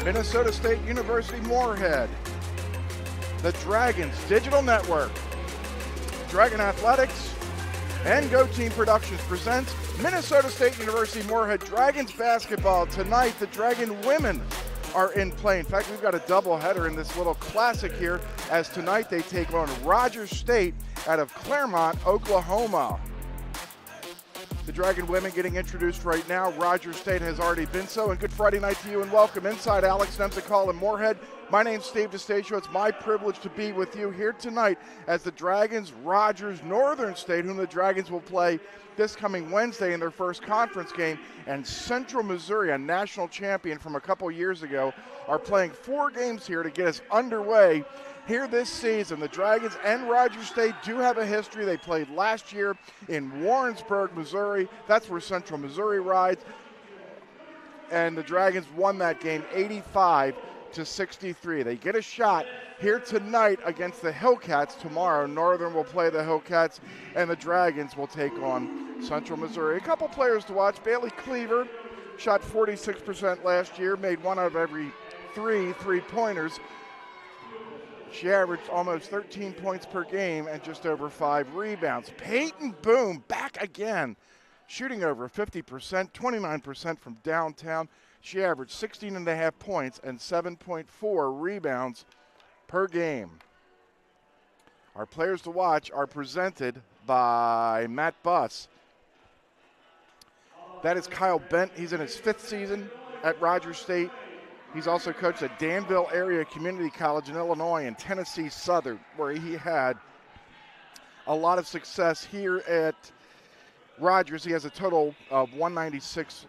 Minnesota State University Moorhead, the Dragons Digital Network, Dragon Athletics, and Go Team Productions presents Minnesota State University Moorhead Dragons basketball. Tonight, the Dragon women are in play. In fact, we've got a doubleheader in this little classic here, as tonight they take on Rogers State out of Claremont, Oklahoma. The Dragon women getting introduced right now. Rogers State has already been so. And good Friday night to you and welcome inside Alex Nemzikal in Moorhead. My name's Steve DeStacio. It's my privilege to be with you here tonight as the Dragons, Rogers, Northern State, whom the Dragons will play this coming Wednesday in their first conference game, and Central Missouri, a national champion from a couple years ago, are playing 4 games here to get us underway here this season. The Dragons and Rogers State do have a history. They played last year in Warrensburg, Missouri. That's where Central Missouri rides. And the Dragons won that game 85-63. They get a shot here tonight against the Hillcats. Tomorrow, Northern will play the Hillcats, and the Dragons will take on Central Missouri. A couple players to watch. Bailey Cleaver shot 46% last year, made 1 out of every 3 three-pointers. She averaged almost 13 points per game and just over 5 rebounds. Peyton Boom back again, shooting over 50%, 29% from downtown. She averaged 16.5 points and 7.4 rebounds per game. Our players to watch are presented by Matt Buss. That is Kyle Bent. He's in his 5th season at Rogers State. He's also coached at Danville Area Community College in Illinois and Tennessee Southern, where he had a lot of success. Here at Rogers, he has a total of 196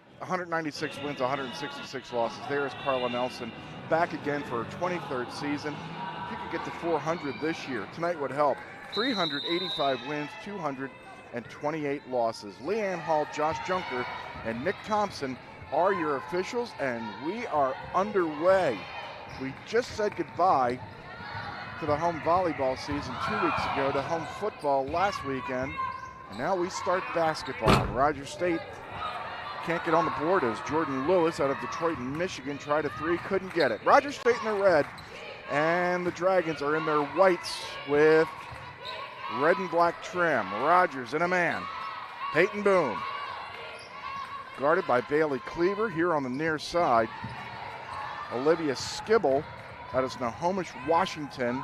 wins, 166 losses. There is Carla Nelson, back again for her 23rd season. If you could get to 400 this year, tonight would help. 385 wins, 228 losses. Leanne Hall, Josh Junker, and Nick Thompson are your officials, and we are underway. We just said goodbye to the home volleyball season 2 weeks ago, to home football last weekend, and now we start basketball. Rogers State can't get on the board as Jordan Lewis out of Detroit, Michigan tried a 3, couldn't get it. Rogers State in the red, and the Dragons are in their whites with red and black trim. Rogers in a man. Peyton Boom, guarded by Bailey Cleaver. Here on the near side, Olivia Skibble out of Snohomish, Washington,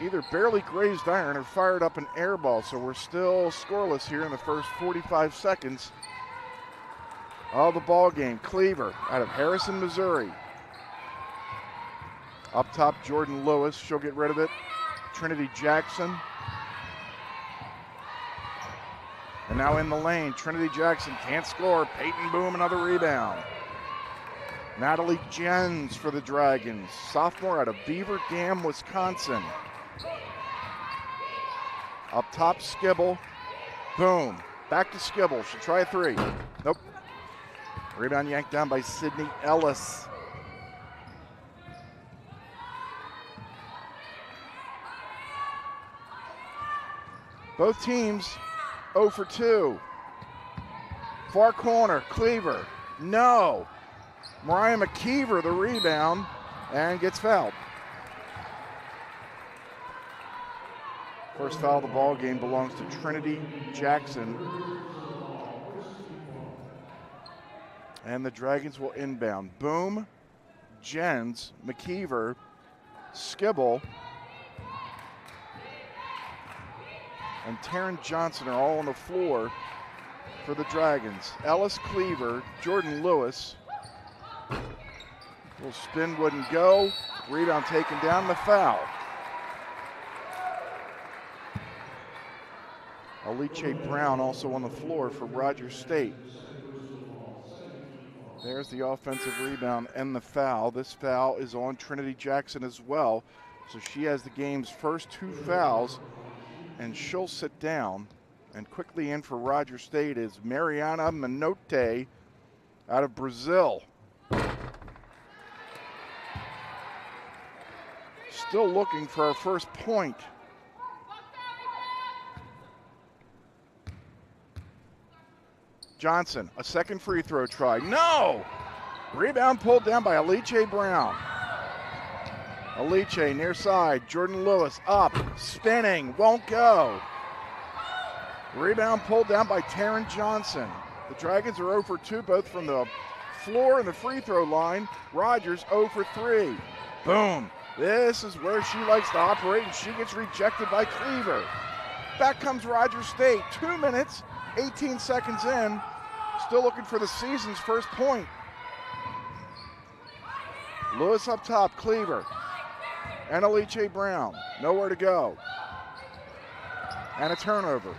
either barely grazed iron or fired up an air ball. So we're still scoreless here in the first 45 seconds of the ball game. Cleaver out of Harrison, Missouri. Up top, Jordan Lewis. She'll get rid of it. Trinity Jackson. And now in the lane, Trinity Jackson can't score. Peyton Boom, another rebound. Natalie Jens for the Dragons, sophomore out of Beaver Dam, Wisconsin. Up top, Skibble. Boom. Back to Skibble. She'll try a three. Nope. Rebound yanked down by Sydney Ellis. Both teams 0 for 2. Far corner, Cleaver. No. Mariah McKeever, the rebound, and gets fouled. First foul of the ball game belongs to Trinity Jackson. And the Dragons will inbound. Boom, Jens, McKeever, Skibble, and Taryn Johnson are all on the floor for the Dragons. Ellis, Cleaver, Jordan Lewis. Little spin wouldn't go. Rebound taken down, the foul. Alice Brown also on the floor for Rogers State. There's the offensive rebound and the foul. This foul is on Trinity Jackson as well. So she has the game's first 2 fouls, and she'll sit down. And quickly in for Rogers State is Mariana Minote out of Brazil. Still looking for our first point. Johnson, a second free throw try. No! Rebound pulled down by Alice Brown. Alice near side. Jordan Lewis up, spinning, won't go. Rebound pulled down by Taryn Johnson. The Dragons are 0 for 2, both from the floor and the free throw line. Rogers 0 for 3. Boom. This is where she likes to operate, and she gets rejected by Cleaver. Back comes Rogers State. 2 minutes, 18 seconds in. Still looking for the season's first point. Lewis up top, Cleaver. And Alice Brown. Nowhere to go. And a turnover.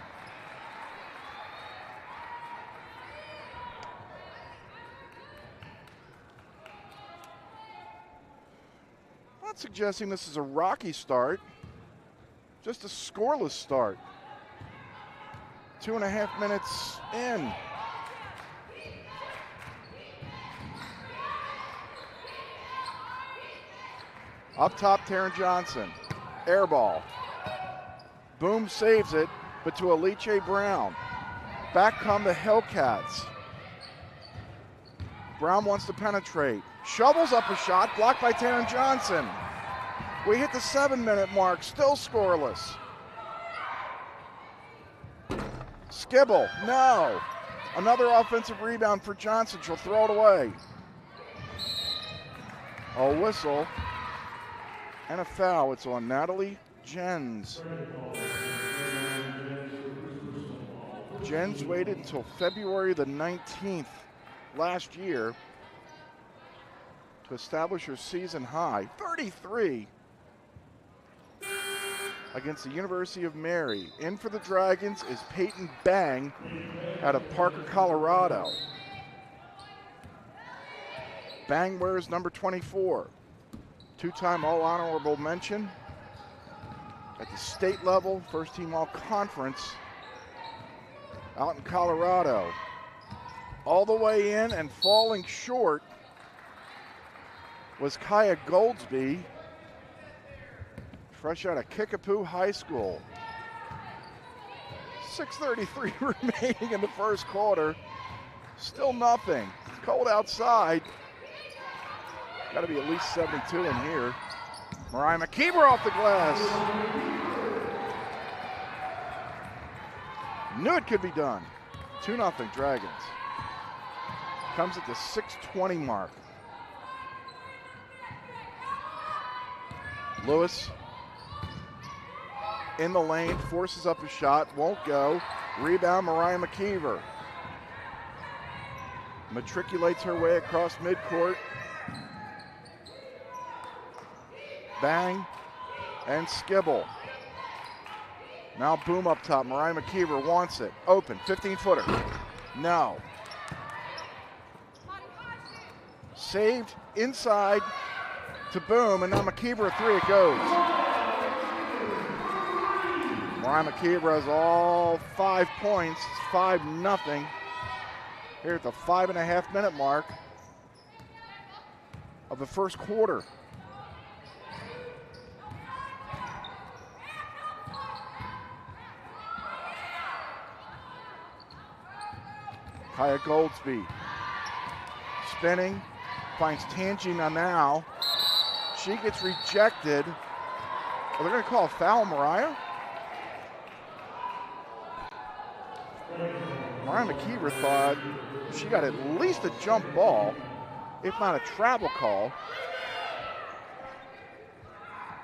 Not suggesting this is a rocky start, just a scoreless start. 2.5 minutes in. Up top, Taryn Johnson. Air ball. Boom saves it, but to Alice Brown. Back come the Hellcats. Brown wants to penetrate. Shovels up a shot, blocked by Taryn Johnson. We hit the 7-minute mark, still scoreless. Skibble, no. Another offensive rebound for Johnson. She'll throw it away. A whistle and a foul. It's on Natalie Jens. Jens waited until February the 19th last year to establish her season high, 33, against the University of Mary. In for the Dragons is Peyton Bang out of Parker, Colorado. Bang wears number 24. 2-time all-honorable mention at the state level, first-team all-conference out in Colorado. All the way in and falling short was Kaya Goldsby, fresh out of Kickapoo High School. 6:33 remaining in the first quarter. Still nothing. It's cold outside. Got to be at least 72 in here. Mariah McKeever off the glass. Knew it could be done. 2-0 Dragons. Comes at the 6:20 mark. Lewis in the lane, forces up a shot, won't go. Rebound, Mariah McKeever. Matriculates her way across midcourt. Bang and Skibble. Now Boom up top. Mariah McKeever wants it. Open, 15-footer. No. Saved inside to Boom, and now McKeever a three, it goes. Mariah McKeever has all 5 points. It's 5-0 here at the 5.5-minute mark of the first quarter. Kaya Goldsby spinning, finds Tangina now. She gets rejected. Are they going to call a foul, Mariah? Mariah McKeever thought she got at least a jump ball, if not a travel call,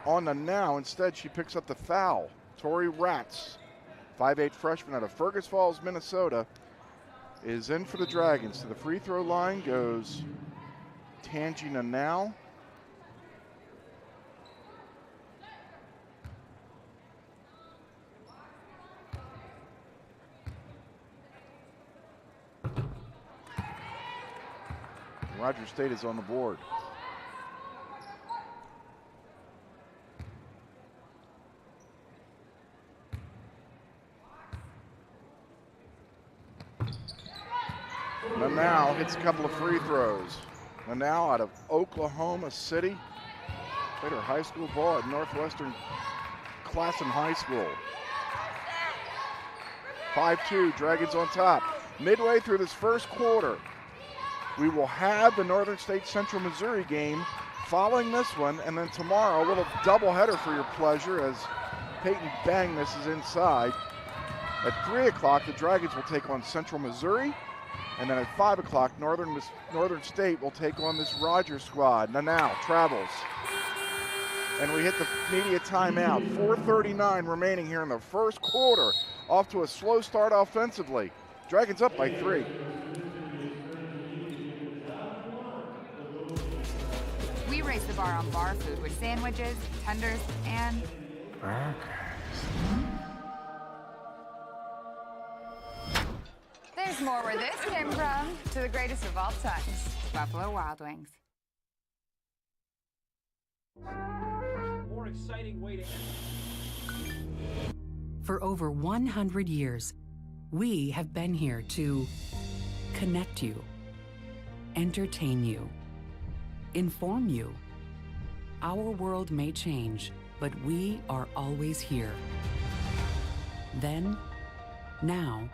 on the now. Instead, she picks up the foul. Tori Ratz, 5'8" freshman out of Fergus Falls, Minnesota, is in for the Dragons. To the free throw line goes Tangina now. Rogers State is on the board. Now hits a couple of free throws. Now out of Oklahoma City. Played her high school ball at Northwestern Classen High School. 5-2, Dragons on top. Midway through this first quarter, we will have the Northern State Central Missouri game following this one, and then tomorrow a little doubleheader for your pleasure as Peyton Bang misses inside. At 3 o'clock, the Dragons will take on Central Missouri, and then at 5 o'clock, Northern State will take on this Rogers squad. Now travels, and we hit the media timeout. 4:39 remaining here in the first quarter. Off to a slow start offensively. Dragons up by 3. We raise the bar on bar food with sandwiches, tenders, and burgers. There's more where this came from. To the greatest of all times, Buffalo Wild Wings. More exciting way to end. For over 100 years, we have been here to connect you, entertain you, inform you. Our world may change, but we are always here. Then, now,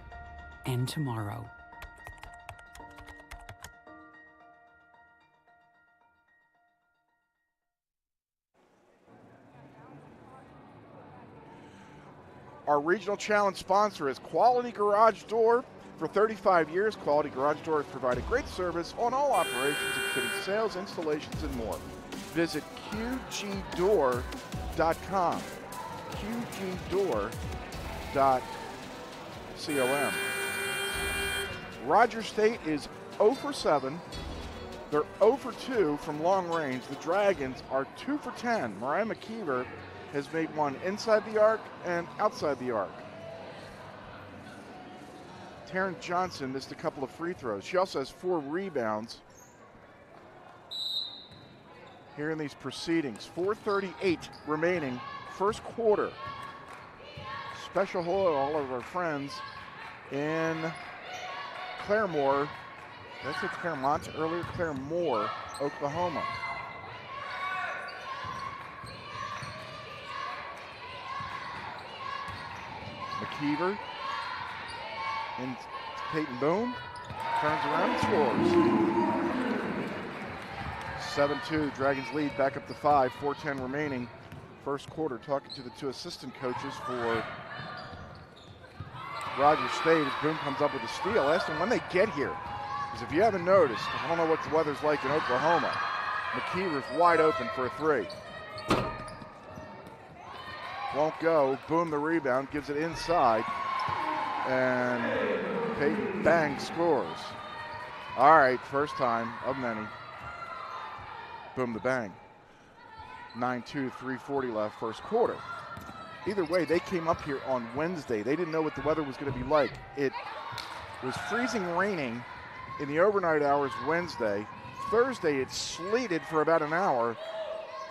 and tomorrow. Our regional challenge sponsor is Quality Garage Door. For 35 years, Quality Garage Door has provided great service on all operations, including sales, installations, and more. Visit qgdoor.com. qgdoor.com. Rogers State is 0 for 7. They're 0 for 2 from long range. The Dragons are 2 for 10. Mariah McKeever has made one inside the arc and outside the arc. Taryn Johnson missed a couple of free throws. She also has 4 rebounds here in these proceedings. 4:38 remaining, first quarter. Special hello to all of our friends in Claremore. That's it's Claremont, earlier Claremore, Oklahoma. McKeever and Peyton Boone turns around and scores. 7-2, Dragons lead back up to 5, 4:10 remaining. First quarter, talking to the 2 assistant coaches for Rogers State as Boone comes up with a steal. Asked them when they get here, because if you haven't noticed, I don't know what the weather's like in Oklahoma. McKeever's wide open for a 3. Won't go. Boom, the rebound, gives it inside, and Peyton Bang scores. All right, first time of many. Boom, the bang. 9-2, 3:40 left, first quarter. Either way, they came up here on Wednesday. They didn't know what the weather was going to be like. It was freezing raining in the overnight hours Wednesday. Thursday, it sleeted for about an hour,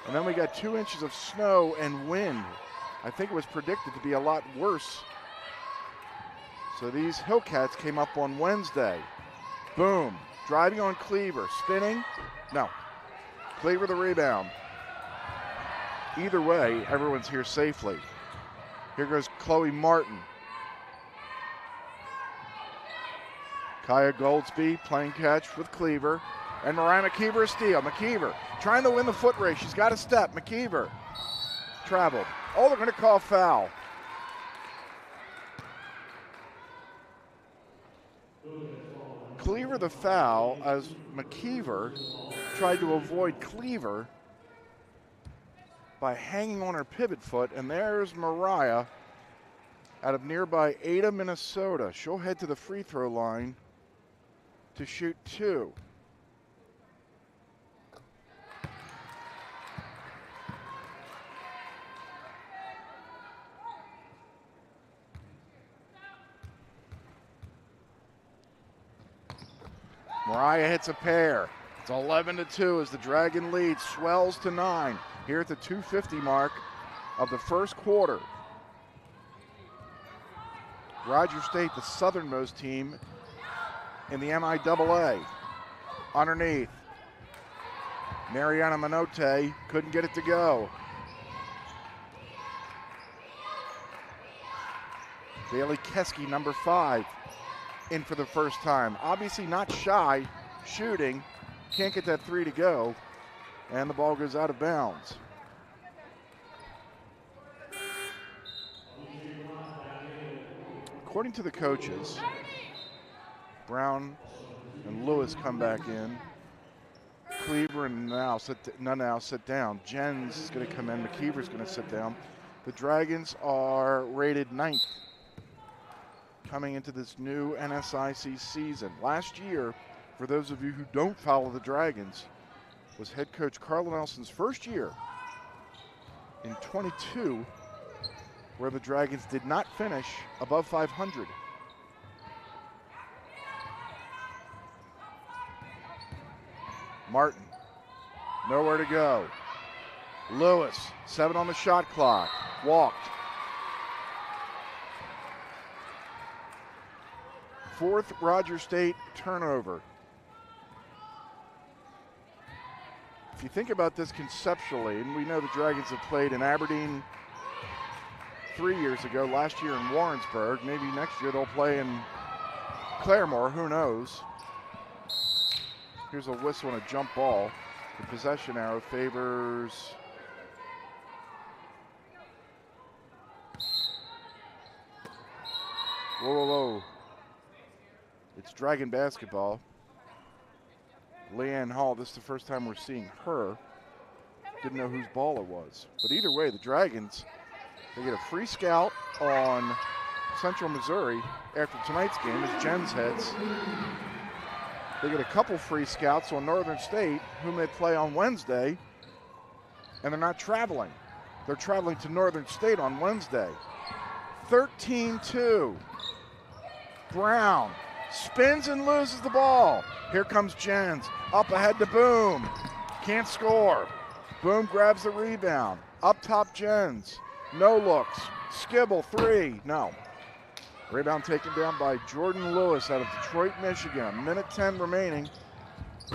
and then we got 2 inches of snow and wind I think it was predicted to be a lot worse. So these Hillcats came up on Wednesday. Boom. Driving on Cleaver. Spinning. No. Cleaver the rebound. Either way, everyone's here safely. Here goes Chloe Martin. Kaya Goldsby playing catch with Cleaver. And Mariah McKeever a steal. McKeever trying to win the foot race. She's got a step. McKeever traveled. Oh, they're going to call foul. Cleaver the foul as McKeever tried to avoid Cleaver by hanging on her pivot foot. And there's Mariah out of nearby Ada, Minnesota. She'll head to the free throw line to shoot 2. Mariah hits a pair. It's 11-2 as the Dragon lead swells to 9 here at the 2:50 mark of the first quarter. Rogers State, the southernmost team in the MIAA. Underneath, Mariana Minote couldn't get it to go. Bailey Keski, number 5, in for the first time. Obviously not shy, shooting. Can't get that 3 to go, and the ball goes out of bounds. According to the coaches, Brown and Lewis come back in. Cleaver and Nunau sit down. Jens is going to come in. McKeever's going to sit down. The Dragons are rated 9th coming into this new NSIC season. Last year, for those of you who don't follow the Dragons, was head coach Carla Nelson's first year in 22, where the Dragons did not finish above 500. Martin, nowhere to go. Lewis, 7 on the shot clock, walked. 4th Rogers State turnover. If you think about this conceptually, and we know the Dragons have played in Aberdeen 3 years ago, last year in Warrensburg, maybe next year they'll play in Claremore, who knows. Here's a whistle and a jump ball. The possession arrow favors whoa. It's Dragon basketball. Leanne Hall, this is the first time we're seeing her. Didn't know whose ball it was. But either way, the Dragons, they get a free scout on Central Missouri after tonight's game as Jens heads. They get a couple free scouts on Northern State, whom they play on Wednesday, and they're not traveling. They're traveling to Northern State on Wednesday. 13-2. Brown spins and loses the ball. Here comes Jens, up ahead to Boom. Can't score. Boom grabs the rebound. Up top Jens, no looks. Skibble, 3, no. Rebound taken down by Jordan Lewis out of Detroit, Michigan. 1:10 remaining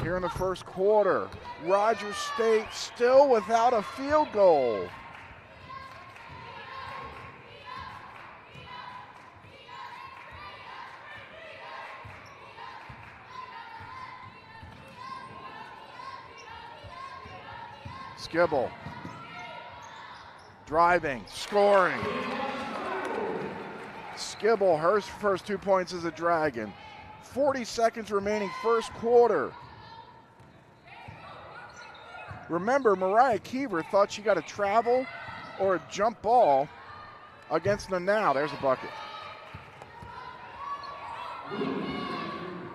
here in the first quarter. Rogers State still without a field goal. Skibble, driving, scoring. Skibble, her first 2 points as a Dragon. 40 seconds remaining first quarter. Remember, Mariah Keever thought she got a travel or a jump ball against Nunau. There's a bucket.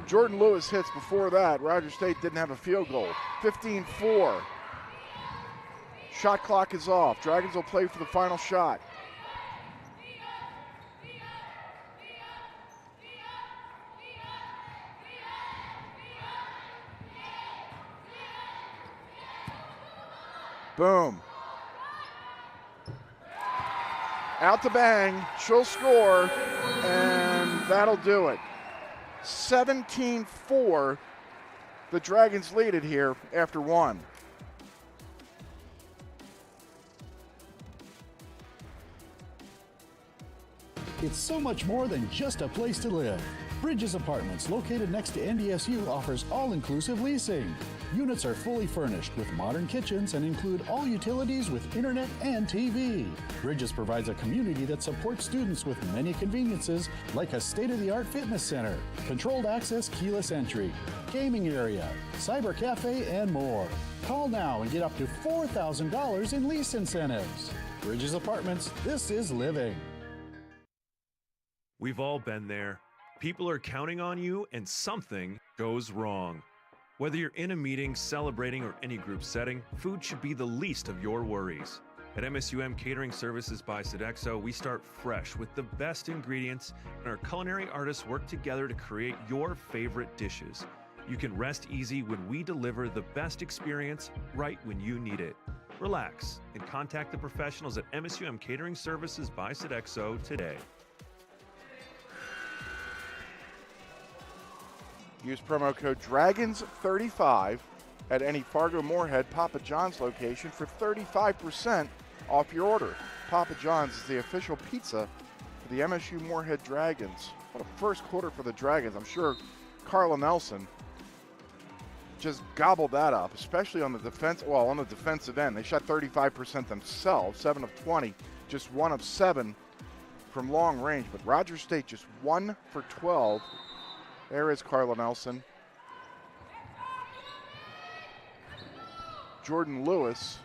Jordan Lewis hits before that. Rogers State didn't have a field goal. 15-4. Shot clock is off. Dragons will play for the final shot. Boom. out to bang, she'll score, and that'll do it. 17-4, the Dragons lead it here after one. It's so much more than just a place to live. Bridges Apartments, located next to NDSU, offers all-inclusive leasing. Units are fully furnished with modern kitchens and include all utilities with internet and TV. Bridges provides a community that supports students with many conveniences like a state-of-the-art fitness center, controlled access keyless entry, gaming area, cyber cafe, and more. Call now and get up to $4,000 in lease incentives. Bridges Apartments, this is living. We've all been there. People are counting on you and something goes wrong. Whether you're in a meeting, celebrating, or any group setting, food should be the least of your worries. At MSUM Catering Services by Sodexo, we start fresh with the best ingredients, and our culinary artists work together to create your favorite dishes. You can rest easy when we deliver the best experience right when you need it. Relax and contact the professionals at MSUM Catering Services by Sodexo today. Use promo code DRAGONS35 at any Fargo Moorhead Papa John's location for 35% off your order. Papa John's is the official pizza for the MSU Moorhead Dragons. What a first quarter for the Dragons. I'm sure Carla Nelson just gobbled that up, especially on the defensive end. They shot 35% themselves, 7 of 20, just 1 of 7 from long range. But Rogers State just 1 for 12. There is Carla Nelson. Jordan Lewis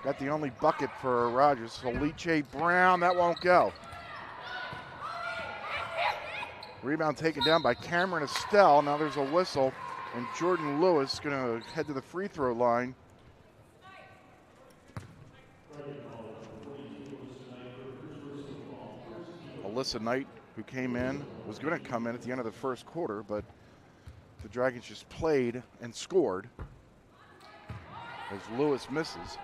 got the only bucket for Rogers. So Lee Brown, that won't go. Rebound taken down by Cameron Estelle. Now there's a whistle, and Jordan Lewis going to head to the free throw line. Alyssa Knight, who came in, was going to come in at the end of the first quarter, but the Dragons just played and scored as Lewis misses.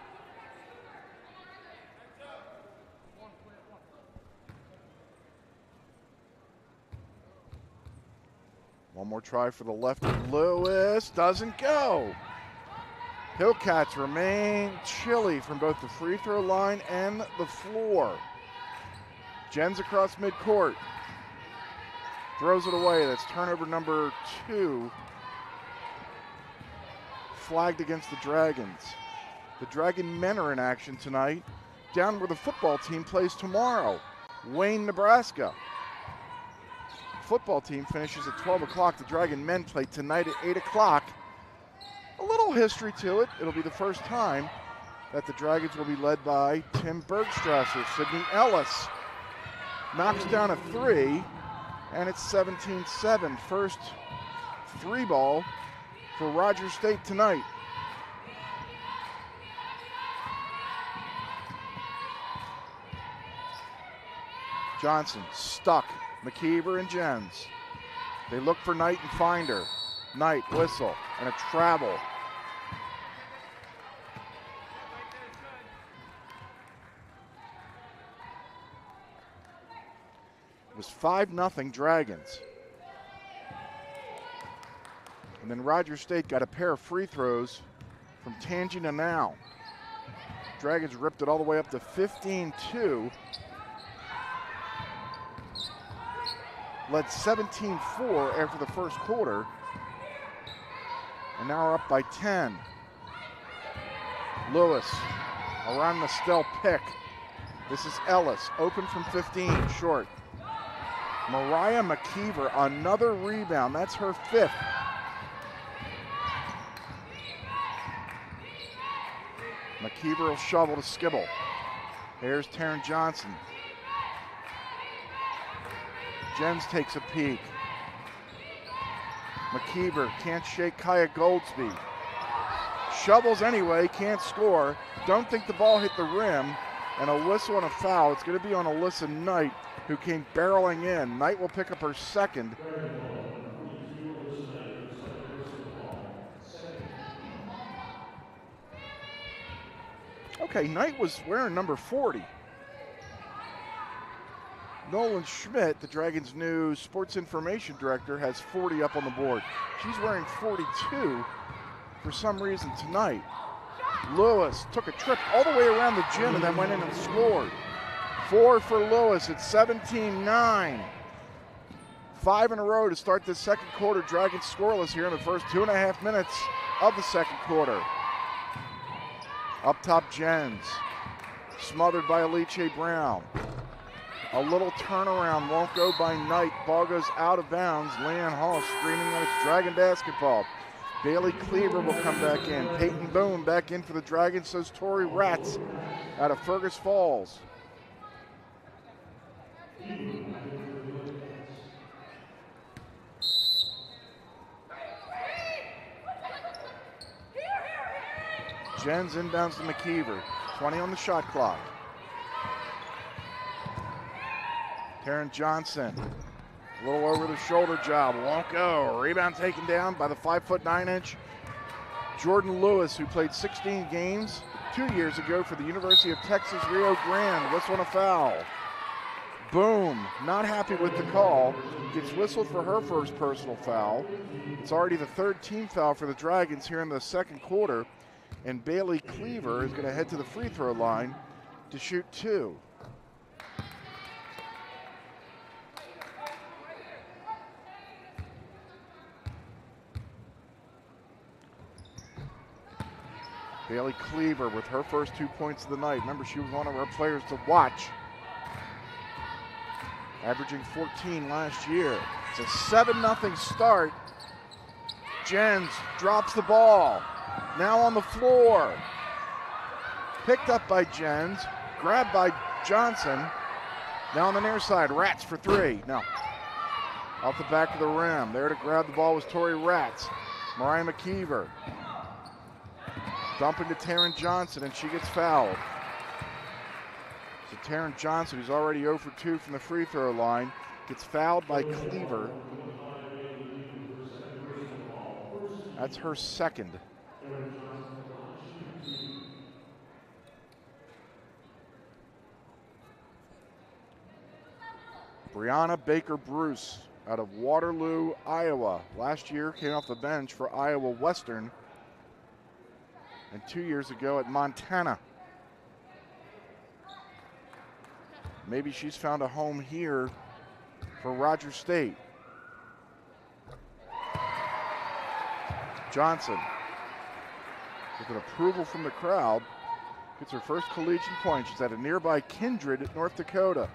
One more try for the lefty. Lewis doesn't go. Hillcats remain chilly from both the free throw line and the floor. Jens across midcourt. Throws it away. That's turnover number 2. Flagged against the Dragons. The Dragon men are in action tonight, down where the football team plays tomorrow, Wayne, Nebraska. Football team finishes at 12 o'clock. The Dragon men play tonight at 8 o'clock. A little history to it. It'll be the first time that the Dragons will be led by Tim Bergstrasser. Sydney Ellis knocks down a 3, and it's 17-7. First 3 ball for Rogers State tonight. Johnson stuck. McKeever and Jens. They look for Knight and find her. Knight, whistle, and a travel. It was 5-0 Dragons. And then Rogers State got a pair of free throws from Tangina now. Dragons ripped it all the way up to 15-2. Led 17-4 after the first quarter. And now we're up by 10. Lewis around the Stell pick. This is Ellis, open from 15, short. Mariah McKeever, another rebound. That's her 5th. McKeever will shovel to Skibble. Here's Taryn Johnson. Jens takes a peek. McKeever can't shake Kaya Goldsby. Shovels anyway, can't score. Don't think the ball hit the rim. And a whistle and a foul. It's going to be on Alyssa Knight, who came barreling in. Knight will pick up her 2nd. Okay, Knight was wearing number 40. Nolan Schmidt, the Dragons' new sports information director, has 40 up on the board. She's wearing 42 for some reason tonight. Lewis took a trip all the way around the gym and then went in and scored. 4 for Lewis. It's 17-9. 5 in a row to start this second quarter. Dragons scoreless here in the first 2.5 minutes of the second quarter. Up top, Jens. Smothered by Alice Brown. A little turnaround won't go by Knight. Ball goes out of bounds. Leanne Hall screaming that it's Dragon basketball. Bailey Cleaver will come back in. Peyton Boone back in for the Dragons, says Tori Ratz out of Fergus Falls. Jens inbounds to McKeever. 20 on the shot clock. Taryn Johnson, a little over the shoulder job, won't go. Rebound taken down by the 5'9" Jordan Lewis, who played 16 games 2 years ago for the University of Texas Rio Grande. Whistle and a foul. Boom, not happy with the call. Gets whistled for her first personal foul. It's already the third team foul for the Dragons here in the second quarter. And Bailey Cleaver is going to head to the free throw line to shoot 2. Bailey Cleaver with her first 2 points of the night. Remember, she was one of our players to watch. Averaging 14 last year. It's a 7-0 start. Jens drops the ball. Now on the floor. Picked up by Jens. Grabbed by Johnson. Now on the near side. Ratz for 3. No. Off the back of the rim. There to grab the ball was Tori Ratz. Mariah McKeever. Dumping to Taryn Johnson, and she gets fouled. So Taryn Johnson, who's already 0 for 2 from the free throw line, gets fouled by Cleaver. That's her second. Brianna Baker-Bruce out of Waterloo, Iowa. Last year came off the bench for Iowa Western. And 2 years ago at Montana. Maybe she's found a home here for Rogers State. Johnson, with an approval from the crowd, gets her first collegiate point. She's at a nearby Kindred, North Dakota.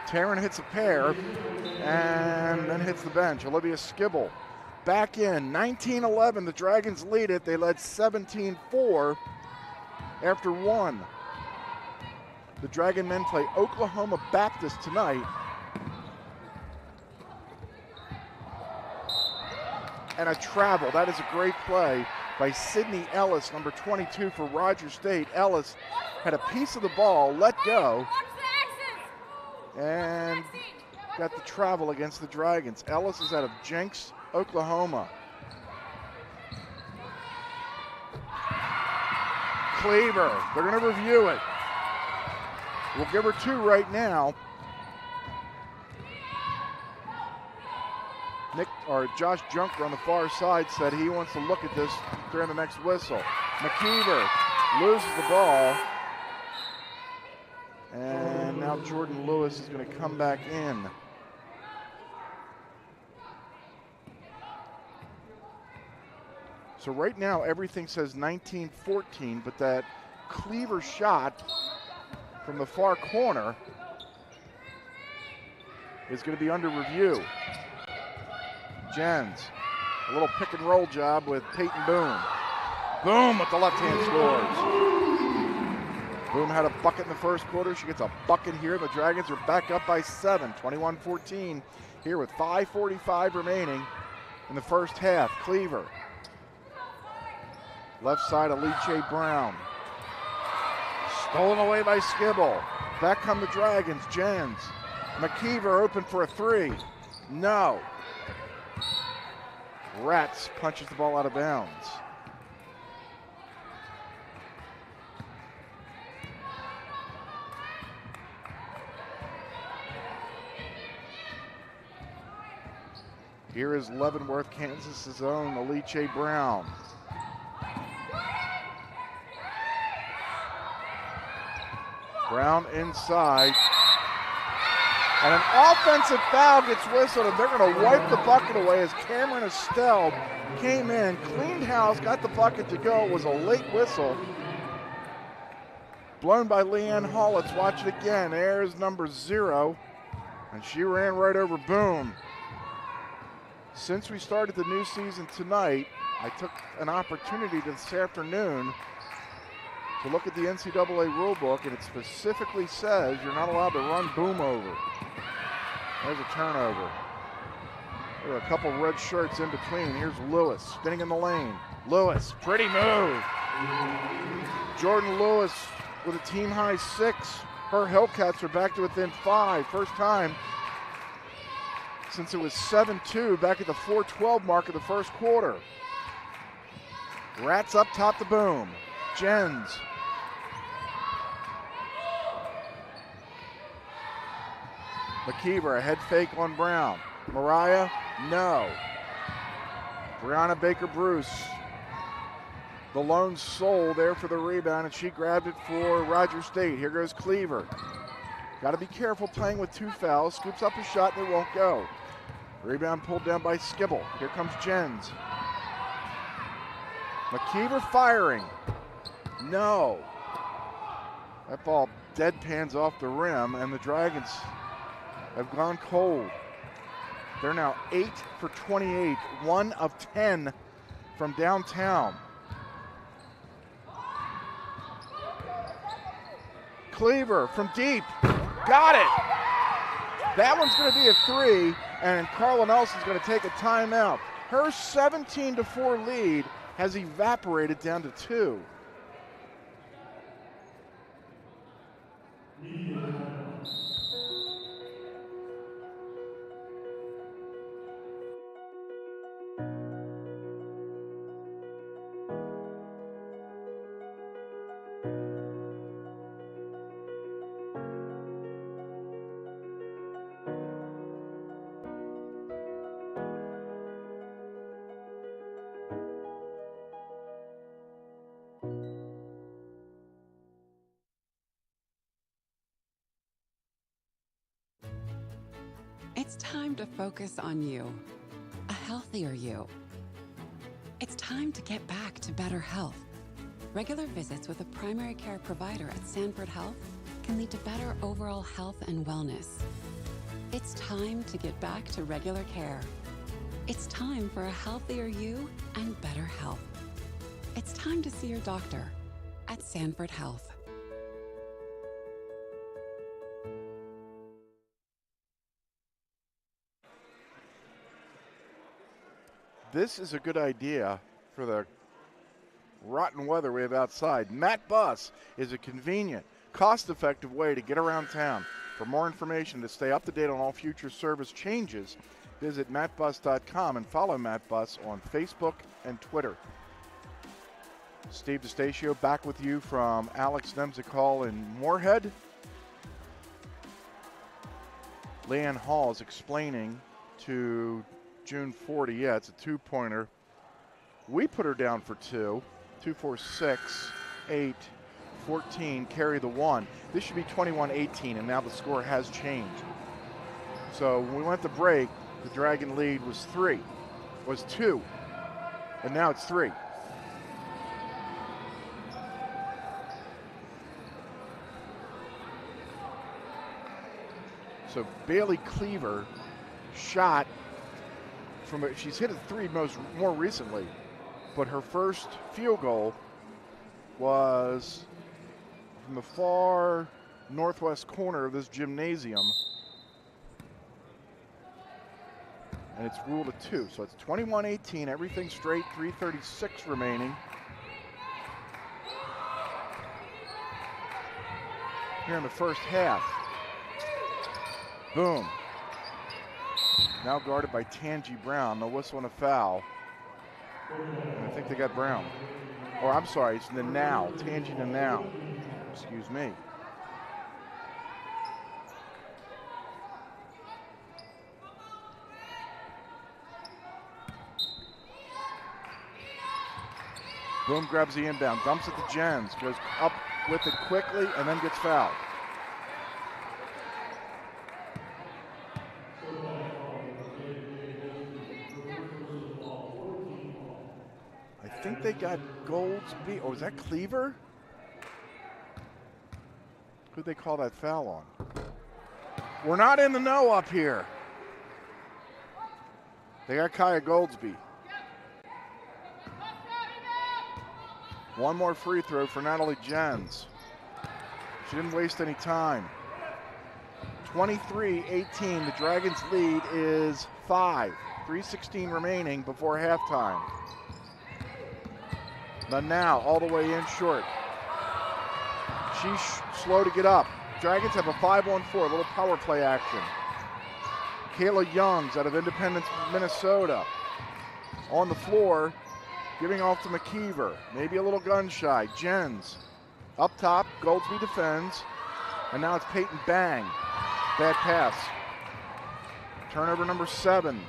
Taryn hits a pair and then hits the bench. Olivia Skibble back in, 19-11, the Dragons lead it. They led 17-4 after 1. The Dragon men play Oklahoma Baptist tonight. And a travel, that is a great play by Sydney Ellis, number 22 for Rogers State. Ellis had a piece of the ball, let go, and got the travel against the Dragons. Ellis is out of Jenks, Oklahoma. Cleaver, they're going to review it. We'll give her 2 right now. Josh Junker on the far side said he wants to look at this during the next whistle. McKeever loses the ball. And now Jordan Lewis is going to come back in. So right now everything says 19-14, but that Cleaver shot from the far corner is going to be under review. Jens, a little pick and roll job with Peyton Boone. Boom with the left hand scores. Boone had a bucket in the first quarter. She gets a bucket here. The Dragons are back up by 7, 21-14 here with 5:45 remaining in the first half. Cleaver. Left side, Alice Brown. Stolen away by Skibble. Back come the Dragons. Jens. McKeever open for a 3. No. Ratz punches the ball out of bounds. Here is Leavenworth, Kansas's own Aliche Brown. Brown inside. And an offensive foul gets whistled, and they're going to wipe the bucket away as Cameron Estelle came in, cleaned house, got the bucket to go. It was a late whistle. Blown by Leanne Hall. Let's watch it again. There's number 0, and she ran right over Boom. Since we started the new season tonight, I took an opportunity this afternoon to look at the NCAA rulebook, and it specifically says you're not allowed to run Boom over. There's a turnover. There are a couple red shirts in between. Here's Lewis spinning in the lane. Lewis, pretty move. Jordan Lewis with a team high 6. Her Hellcats are back to within 5. First time since it was 7-2 back at the 4:12 mark of the first quarter. Rats up top to Boom. Jens. McKeever, a head fake on Brown. Mariah, no. Brianna Baker-Bruce, the lone soul there for the rebound, and she grabbed it for Roger State. Here goes Cleaver. Got to be careful playing with 2 fouls. Scoops up a shot and it won't go. Rebound pulled down by Skibble. Here comes Jens. McKeever firing. No. That ball deadpans off the rim, and the Dragons have gone cold. They're now 8 for 28, 1 of 10 from downtown. Cleaver from deep, got it. That one's going to be a 3, and Carla Nelson's going to take a timeout. Her 17-4 lead has evaporated down to 2. It's time to focus on you, a healthier you. It's time to get back to better health. Regular visits with a primary care provider at Sanford Health can lead to better overall health and wellness. It's time to get back to regular care. It's time for a healthier you and better health. It's time to see your doctor at Sanford Health. This is a good idea for the rotten weather we have outside. Matt Bus is a convenient, cost-effective way to get around town. For more information to stay up to date on all future service changes, visit mattbus.com and follow Matt Bus on Facebook and Twitter. Steve DeStatio back with you from Alex Nemzik Hall in Moorhead. Leanne Hall is explaining to June 40, yeah, it's a 2-pointer. We put her down for 2. 2, 4, 6, 8, 14, carry the 1. This should be 21-18, and now the score has changed. So when we went to break, the Dragon lead was 2, and now it's 3. So Bailey Cleaver shot from she's hit a 3 more recently, but her first field goal was from the far northwest corner of this gymnasium, and it's ruled a 2. So it's 21-18, everything straight, 3:36 remaining. Here in the first half. Boom. Now guarded by Tangi Brown. No whistle and a foul. And I think they got Brown. Or I'm sorry, it's Nanau. Tangi Nanau. Excuse me. Boom grabs the inbound, dumps it to Jens, goes up with it quickly, and then gets fouled. I think they got Goldsby. Oh, is that Cleaver? Who'd they call that foul on? We're not in the know up here. They got Kaya Goldsby. One more free throw for Natalie Jens. She didn't waste any time. 23-18, the Dragons lead is 5. 3:16 remaining before halftime. Now all the way in short. She's slow to get up. Dragons have a 5-on-4, a little power play action. Kayla Youngs out of Independence, Minnesota. On the floor, giving off to McKeever. Maybe a little gun shy. Jens up top, Goldsby defends. And now it's Peyton Bang. Bad pass. Turnover number 7.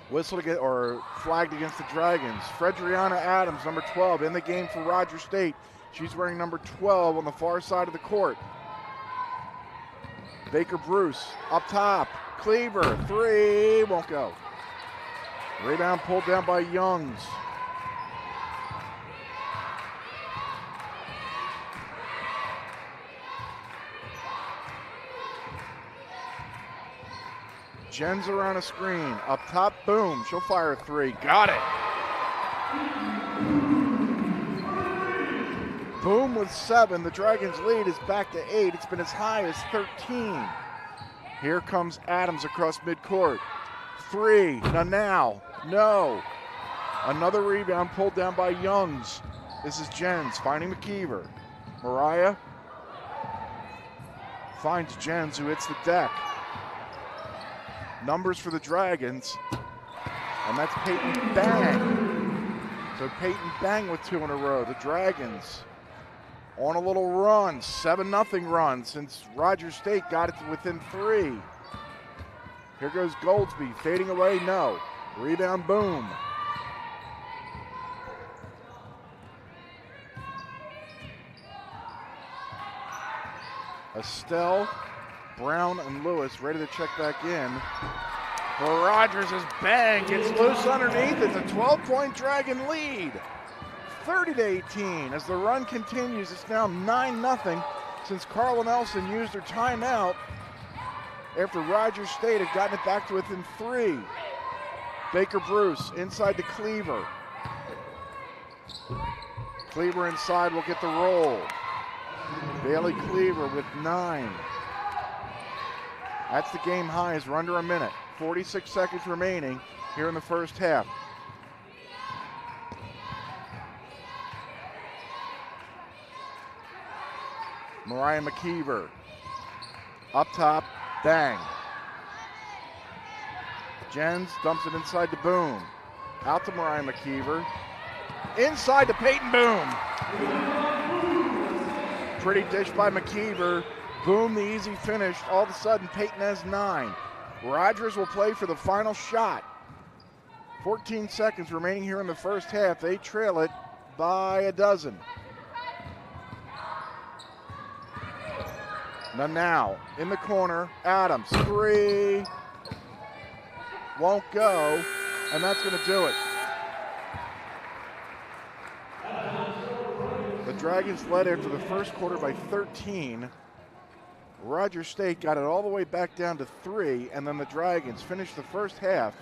Whistle to get, or flagged against the Dragons. Fredriana Adams, number 12, in the game for Rogers State. She's wearing number 12 on the far side of the court. Baker Bruce up top. Cleaver, 3, won't go. Rebound pulled down by Youngs. Jens around a screen. Up top, boom. She'll fire a 3. Got it. Boom with 7. The Dragons lead is back to 8. It's been as high as 13. Here comes Adams across midcourt. 3. Now. No. Another rebound pulled down by Youngs. This is Jens finding McKeever. Mariah finds Jens, who hits the deck. Numbers for the Dragons, and that's Peyton Bang. So Peyton Bang with 2 in a row. The Dragons on a little run, 7-0 run since Rogers State got it to within 3. Here goes Goldsby, fading away, no. Rebound, boom. Estelle, Brown, and Lewis ready to check back in. For Rogers as Bang gets loose underneath. It's a 12-point Dragon lead. 30-18 as the run continues. It's now 9-0 since Carla Nelson used her timeout after Rogers State had gotten it back to within 3. Baker Bruce inside to Cleaver. Cleaver inside will get the roll. Bailey Cleaver with 9. That's the game high as we're under a minute. 46 seconds remaining here in the first half. Mariah McKeever. Up top, Bang. Jens dumps it inside to Boom. Out to Mariah McKeever. Inside to Peyton Boom. Pretty dish by McKeever. Boom, the easy finish. All of a sudden, Peyton has 9. Rogers will play for the final shot. 14 seconds remaining here in the first half. They trail it by a dozen. Now, in the corner, Adams, 3. Won't go, and that's going to do it. The Dragons led after the first quarter by 13. Rogers State got it all the way back down to 3, and then the Dragons finished the first half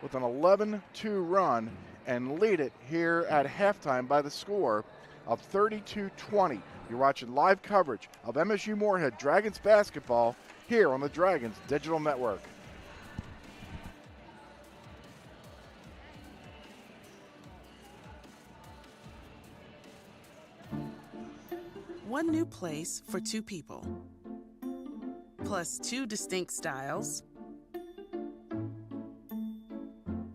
with an 11-2 run and lead it here at halftime by the score of 32-20. You're watching live coverage of MSU Moorhead Dragons basketball here on the Dragons Digital Network. One new place for 2 people, plus 2 distinct styles,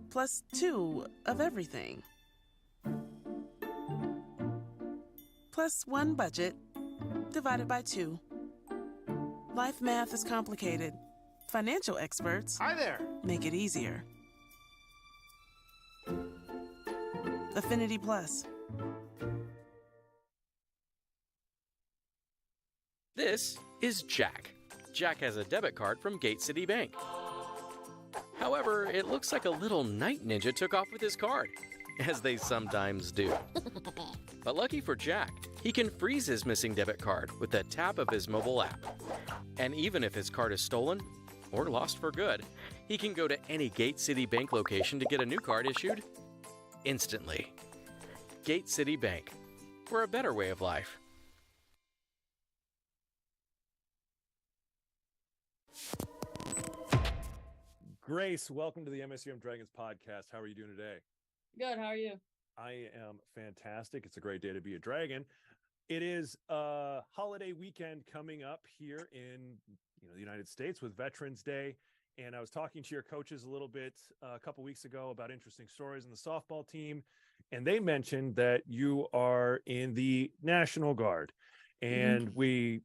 plus 2 of everything, plus 1 budget divided by 2. Life math is complicated. Financial experts Hi there. make it easier. Affinity Plus. This is Jack. Jack has a debit card from Gate City Bank. However, it looks like a little night ninja took off with his card, as they sometimes do. But lucky for Jack, he can freeze his missing debit card with the tap of his mobile app. And even if his card is stolen or lost for good, he can go to any Gate City Bank location to get a new card issued instantly. Gate City Bank, for a better way of life. Grace, welcome to the MSUM Dragons podcast. How are you doing today? Good. How are you? I am fantastic. It's a great day to be a Dragon. It is a holiday weekend coming up here in the United States with Veterans Day. And I was talking to your coaches a little bit a couple weeks ago about interesting stories in the softball team. And they mentioned that you are in the National Guard. And we've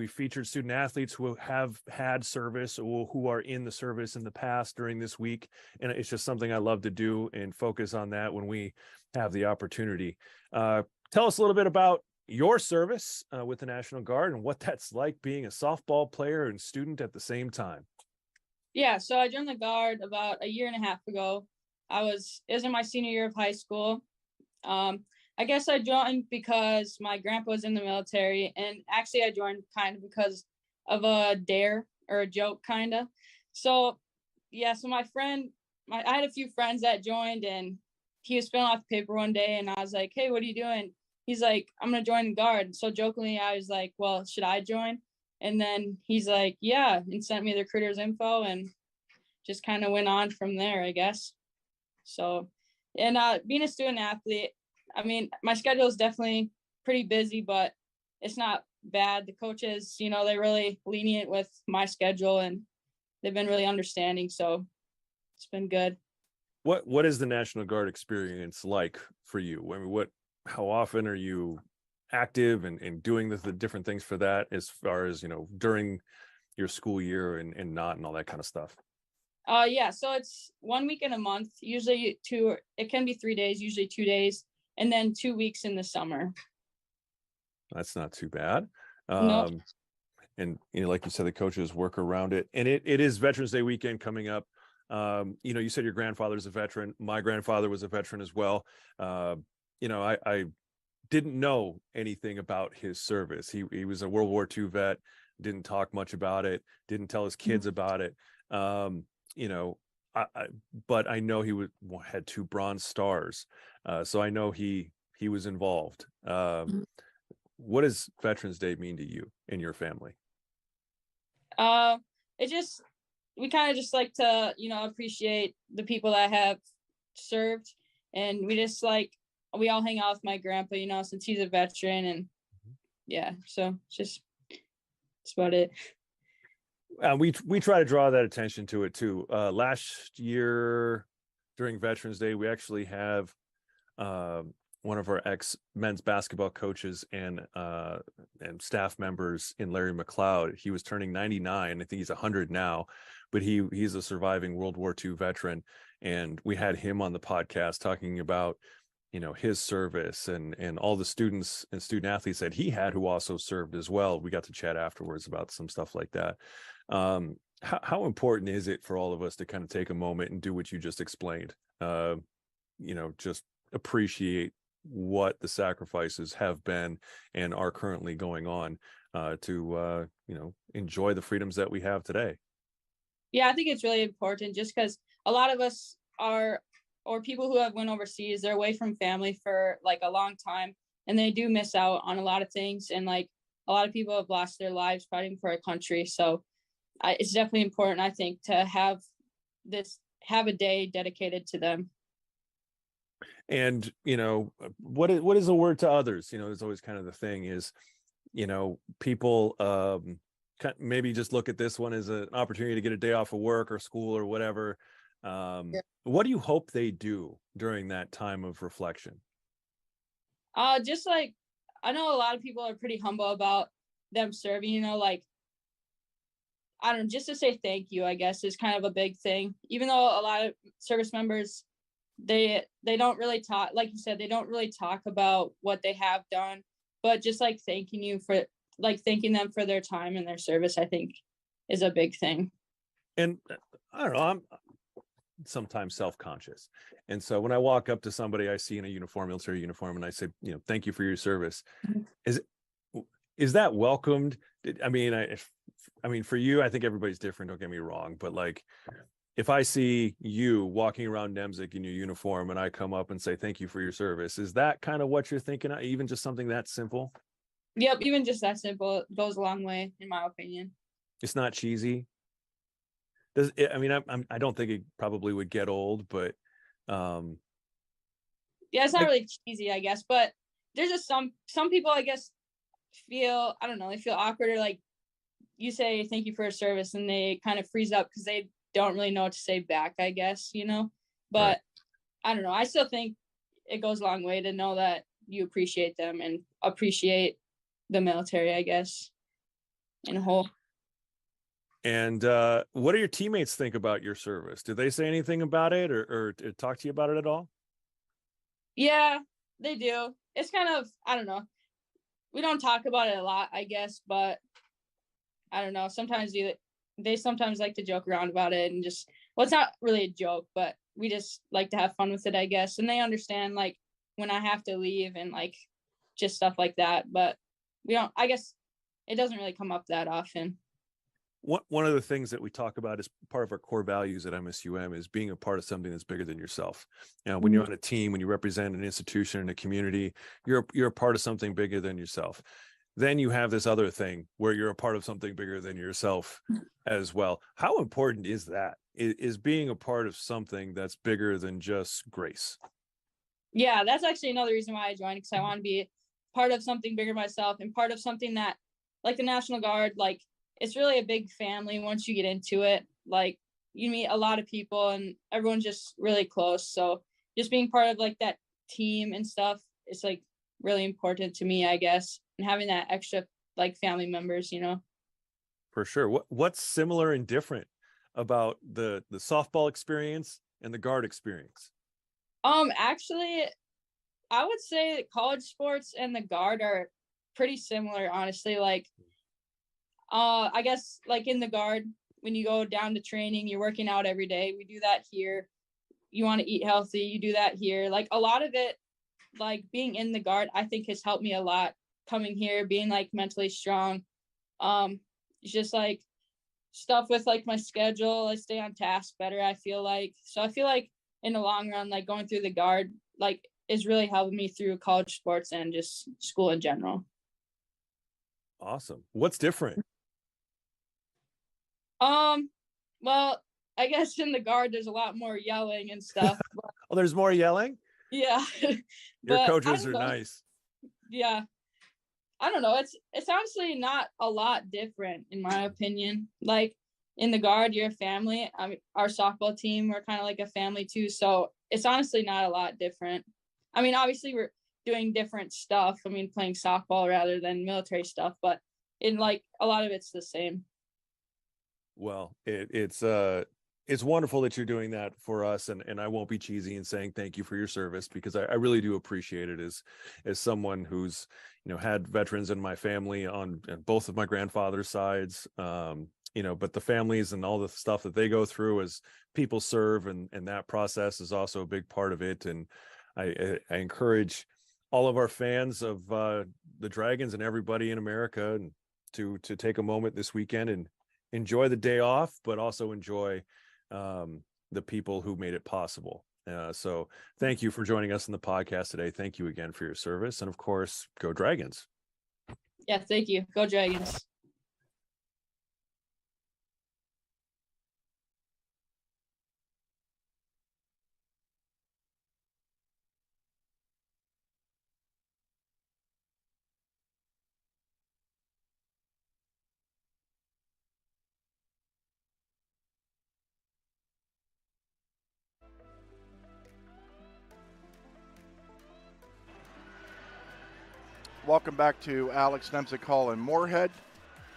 featured student athletes who have had service or who are in the service in the past during this week. And it's just something I love to do and focus on that when we have the opportunity. Tell us a little bit about your service with the National Guard and what that's like being a softball player and student at the same time. Yeah, so I joined the Guard about a year and a half ago. It was in my senior year of high school. I guess I joined because my grandpa was in the military, and actually I joined kind of because of a dare or a joke kind of. So yeah, so I had a few friends that joined, and he was filling out the paper one day, and I was like, hey, what are you doing? He's like, I'm going to join the Guard. So jokingly, I was like, well, should I join? And then he's like, yeah, and sent me the recruiter's info and just kind of went on from there, I guess. So, and being a student athlete, I mean, my schedule is definitely pretty busy, but it's not bad. The coaches, they're really lenient with my schedule, and they've been really understanding. So it's been good. What is the National Guard experience like for you? I mean, how often are you active and doing the different things for that, as far as, during your school year and not, and all that kind of stuff? Yeah. So it's 1 week in a month, usually it can be 3 days, usually 2 days, and then 2 weeks in the summer. That's not too bad. No. And, like you said, the coaches work around it, and it is Veterans Day weekend coming up. You said your grandfather's a veteran. My grandfather was a veteran as well. I didn't know anything about his service. He was a World War II vet, didn't talk much about it, didn't tell his kids about it. But I know he had 2 Bronze Stars. So I know he was involved. What does Veterans Day mean to you and your family? We kind of just like to, appreciate the people that have served, and we all hang out with my grandpa, since he's a veteran, and yeah, so that's about it. We try to draw that attention to it too. Last year during Veterans Day, we actually have one of our ex-men's basketball coaches and staff members in Larry McLeod. He was turning 99. I think he's 100 now, but he's a surviving World War II veteran. And we had him on the podcast talking about, his service and all the students and student athletes that he had who also served as well. We got to chat afterwards about some stuff like that. How important is it for all of us to kind of take a moment and do what you just explained? Just appreciate what the sacrifices have been and are currently going on to enjoy the freedoms that we have today. Yeah, I think it's really important, just because a lot of us or people who have went overseas, they're away from family for like a long time, and they do miss out on a lot of things. And like a lot of people have lost their lives fighting for our country. So it's definitely important, I think, to have a day dedicated to them. And, what is a word to others? There's always kind of the thing is, people maybe just look at this one as an opportunity to get a day off of work or school or whatever. What do you hope they do during that time of reflection? Just like, I know a lot of people are pretty humble about them serving, I don't know, just to say thank you, I guess, is kind of a big thing. Even though a lot of service members they don't really talk, like you said, they don't really talk about what they have done, but just like thanking them for their time and their service, I think is a big thing. And I don't know, I'm sometimes self-conscious. And so when I walk up to somebody I see in a military uniform, and I say, thank you for your service, is that welcomed? I mean, for you, I think everybody's different, don't get me wrong, but like, if I see you walking around Nemzik in your uniform and I come up and say, thank you for your service, is that kind of what you're thinking of? Even just something that simple? Yep. Even just that simple goes a long way, in my opinion. It's not cheesy. I don't think it probably would get old, but yeah, it's not really cheesy, I guess, but there's just some people, I guess, feel, I don't know, they feel awkward, or like you say thank you for your service and they kind of freeze up because they don't really know what to say back, I guess, but right. I don't know, I still think it goes a long way to know that you appreciate them and appreciate the military, I guess, in a whole. And what do your teammates think about your service? Did they say anything about it or talk to you about it at all? Yeah, they do. It's kind of, I don't know, we don't talk about it a lot, I guess, but I don't know, sometimes they sometimes like to joke around about it, and just, well, it's not really a joke, but we just like to have fun with it, I guess. And they understand like when I have to leave and like just stuff like that, but I guess it doesn't really come up that often. One of the things that we talk about as part of our core values at MSUM is being a part of something that's bigger than yourself. When you're on a team, when you represent an institution and a community, you're a part of something bigger than yourself. Then you have this other thing where you're a part of something bigger than yourself as well. How important is that? Is being a part of something that's bigger than just Grace? Yeah, that's actually another reason why I joined, because I want to be part of something bigger myself, and part of something that, like the National Guard, like, it's really a big family once you get into it. Like, you meet a lot of people and everyone's just really close. So just being part of like that team and stuff, it's like really important to me, I guess. And having that extra like family members, For sure. What's similar and different about the softball experience and the Guard experience? Actually, I would say that college sports and the Guard are pretty similar, honestly. Like, I guess like in the Guard, when you go down to training, you're working out every day. We do that here. You want to eat healthy, you do that here. Like a lot of it, like being in the Guard, I think has helped me a lot coming here, being like mentally strong. It's just like stuff with like my schedule, I stay on task better, I feel like. So I feel like in the long run, like going through the Guard, like is really helping me through college sports and just school in general. Awesome. What's different? Well, I guess in the Guard, there's a lot more yelling and stuff. But, oh, there's more yelling? Yeah. Your coaches are nice. Yeah. I don't know. It's honestly not a lot different in my opinion. Like in the Guard, you're a family. I mean, our softball team, we're kind of like a family too. So it's honestly not a lot different. I mean, obviously we're doing different stuff. I mean, playing softball rather than military stuff, but in like a lot of it's the same. Well, it's wonderful that you're doing that for us, and I won't be cheesy in saying thank you for your service, because I really do appreciate it as someone who's had veterans in my family on both of my grandfather's sides, but the families and all the stuff that they go through as people serve, and that process is also a big part of it. And I encourage all of our fans of the Dragons and everybody in America to take a moment this weekend and enjoy the day off, but also enjoy the people who made it possible. So thank you for joining us in the podcast today. Thank you again for your service. And of course, go Dragons. Yeah, thank you. Go Dragons. Welcome back to Alex Nemzik Hall in Moorhead.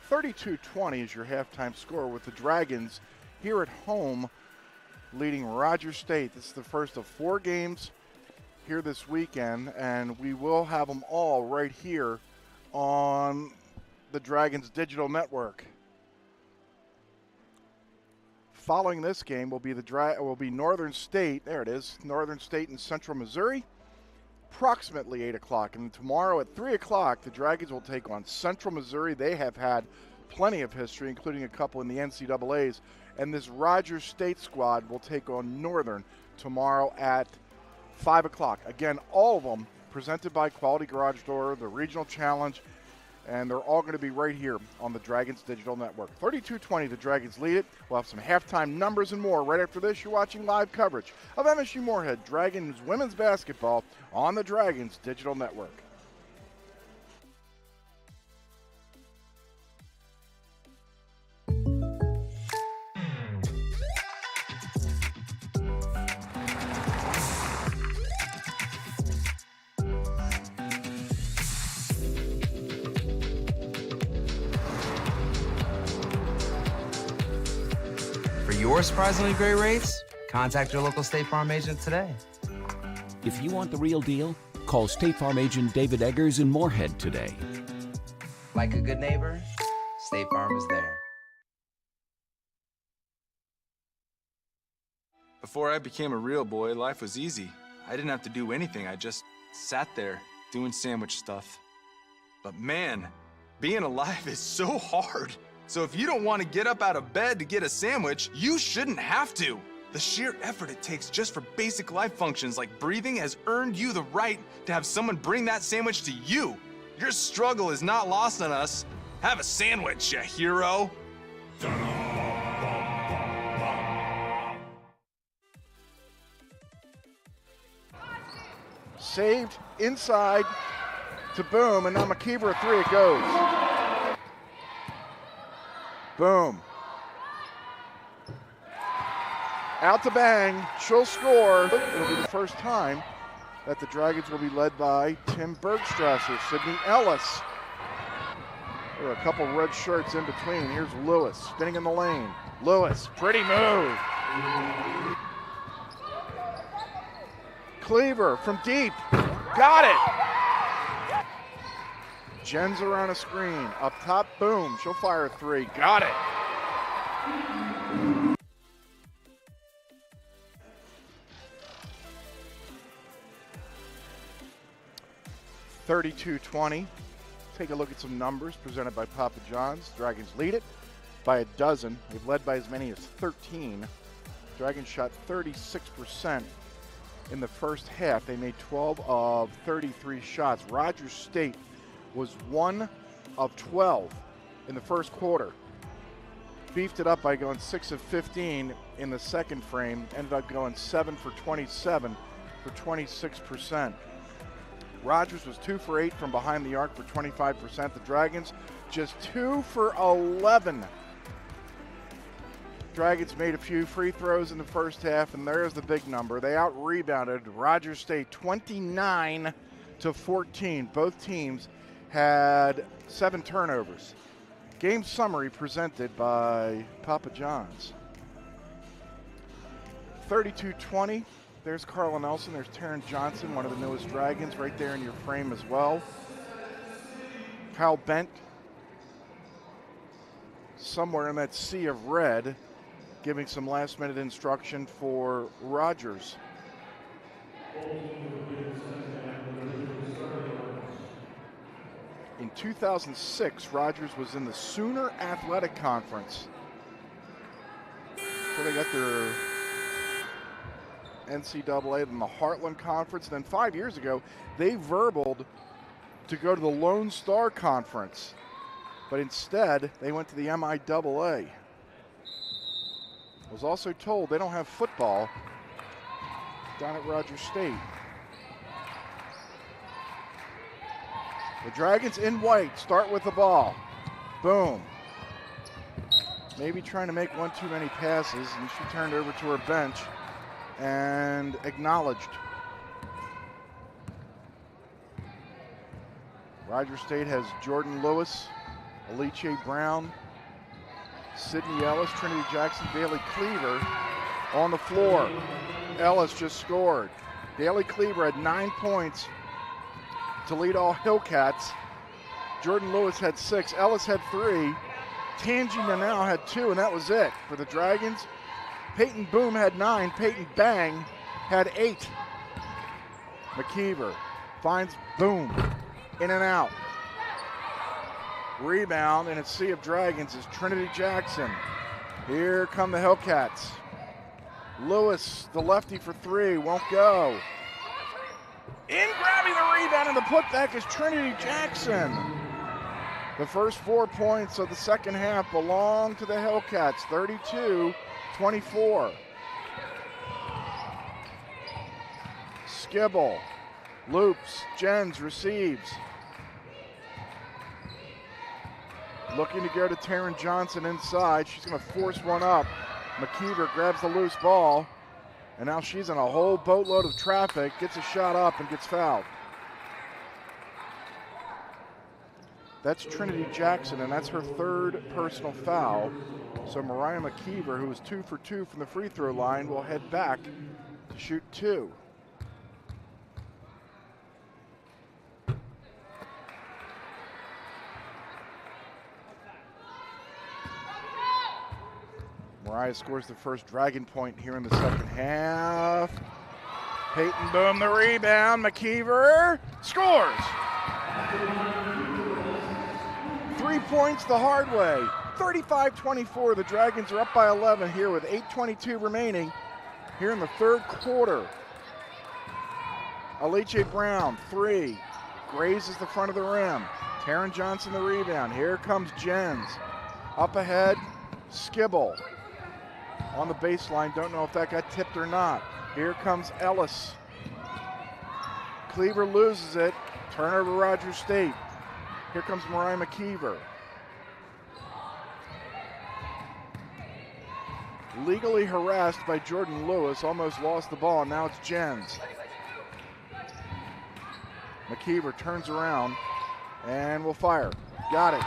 32-20 is your halftime score with the Dragons here at home leading Rogers State. This is the first of 4 games here this weekend, and we will have them all right here on the Dragons digital network. Following this game will be Northern State. There it is, Northern State and Central Missouri, approximately 8 o'clock. And tomorrow at 3 o'clock, the Dragons will take on Central Missouri. They have had plenty of history, including a couple in the NCAAs. And this Rogers State squad will take on Northern tomorrow at 5 o'clock. Again, all of them presented by Quality Garage Door, the Regional Challenge, and they're all going to be right here on the Dragons digital network. 32-20, the Dragons lead it. We'll have some halftime numbers and more right after this. You're watching live coverage of MSU Moorhead Dragons women's basketball on the Dragons digital network. For your surprisingly great rates, contact your local State Farm agent today. If you want the real deal, call State Farm agent David Eggers in Moorhead today. Like a good neighbor, State Farm is there. Before I became a real boy, life was easy. I didn't have to do anything. I just sat there doing sandwich stuff. But man, being alive is so hard. So if you don't want to get up out of bed to get a sandwich, you shouldn't have to. The sheer effort it takes just for basic life functions like breathing has earned you the right to have someone bring that sandwich to you. Your struggle is not lost on us. Have a sandwich, you hero. Saved inside to Boom, and now McKeever at 3 it goes. Boom. Out to Bang, she'll score. It'll be the first time that the Dragons will be led by Tim Bergstrasser, Sydney Ellis. There are a couple red shirts in between. Here's Lewis spinning in the lane. Lewis, pretty move. Cleaver from deep, got it. Jen's around a screen, up top, Boom, she'll fire 3, got it. (32-20). Take a look at some numbers presented by Papa John's. Dragons lead it by a dozen. They've led by as many as 13. Dragons shot 36% in the first half. They made 12 of 33 shots. Rogers State was 1 of 12 in the first quarter. Beefed it up by going 6 of 15 in the second frame. Ended up going 7 for 27 for 26%. Rogers was 2 for 8 from behind the arc for 25%. The Dragons just 2 for 11. Dragons made a few free throws in the first half, and there's the big number. They out-rebounded Rogers State 29-14. Both teams had 7 turnovers. Game summary presented by Papa John's. 32-20. There's Carla Nelson. There's Taryn Johnson, one of the newest Dragons, right there in your frame as well. Kyle Bent, somewhere in that sea of red, giving some last-minute instruction for Rogers. In 2006, Rogers was in the Sooner Athletic Conference. So they got their NCAA and the Heartland Conference. Then 5 years ago, they verbaled to go to the Lone Star Conference. But instead, they went to the MIAA. Was also told they don't have football down at Rogers State. The Dragons in white start with the ball. Boom. Maybe trying to make one too many passes, and she turned over to her bench and acknowledged. Rogers State has Jordan Lewis, Alicia Brown, Sydney Ellis, Trinity Jackson, Bailey Cleaver, on the floor. Ellis just scored. Daly Cleaver had 9 points to lead all Hillcats. Jordan Lewis had 6. Ellis had 3. Tangi Nanau had 2, and that was it for the Dragons. Peyton Boom had 9. Peyton Bang had 8. McKeever finds Boom. In and out. Rebound, and a sea of Dragons is Trinity Jackson. Here come the Hellcats. Lewis, the lefty for 3, won't go. In grabbing the rebound and the putback is Trinity Jackson. The first 4 points of the second half belong to the Hellcats, 32-24. Skibble loops, Jens receives. Looking to go to Taryn Johnson inside. She's going to force one up. McKeever grabs the loose ball, and now she's in a whole boatload of traffic, gets a shot up and gets fouled. That's Trinity Jackson, and that's her 3rd personal foul. So Mariah McKeever, who was 2 for 2 from the free throw line, will head back to shoot 2. Mariah scores the first Dragon point here in the second half. Peyton Boom the rebound. McKeever scores. 3 points the hard way. 35-24. The Dragons are up by 11 here with 8:22 remaining here in the third quarter. Alice Brown, 3. Grazes the front of the rim. Taryn Johnson the rebound. Here comes Jens. Up ahead, Skibble. On the baseline, don't know if that got tipped or not. Here comes Ellis. Cleaver loses it. Turnover Rogers State. Here comes Mariah McKeever. Legally harassed by Jordan Lewis, almost lost the ball, and now it's Jens. McKeever turns around and will fire. Got it.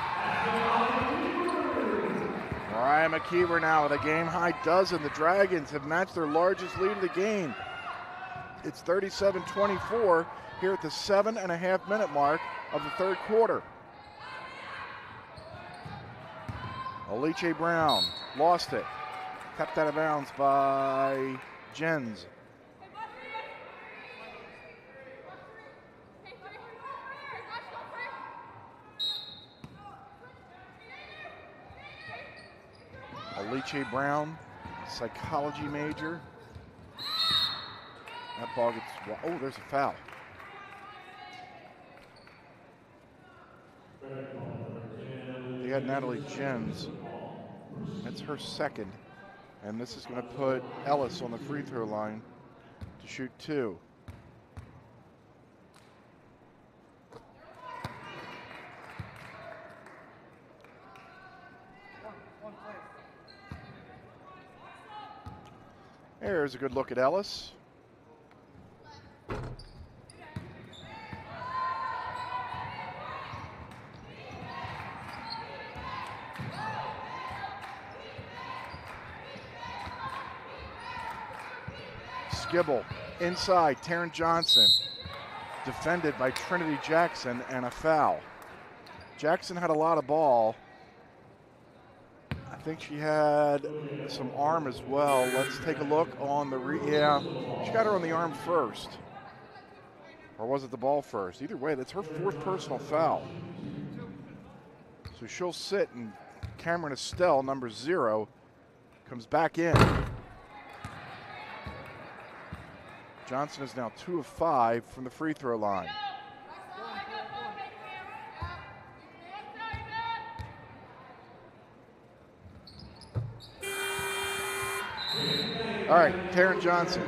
Mariah McKeever now with a game-high dozen. The Dragons have matched their largest lead of the game. It's 37-24 here at the 7.5-minute mark of the third quarter. Alice Brown lost it. Kept out of bounds by Jens. Alice Brown, psychology major. That ball gets, oh, there's a foul. They had Natalie Jens. That's her second. And this is going to put Ellis on the free throw line to shoot 2. There's a good look at Ellis. Skibble inside, Taryn Johnson. Defended by Trinity Jackson, and a foul. Jackson had a lot of ball. I think she had some arm as well. Let's take a look on the, yeah, she got her on the arm first. Or was it the ball first? Either way, that's her 4th personal foul. So she'll sit, and Cameron Estelle, number 0, comes back in. Johnson is now 2 of 5 from the free throw line. All right, Taryn Johnson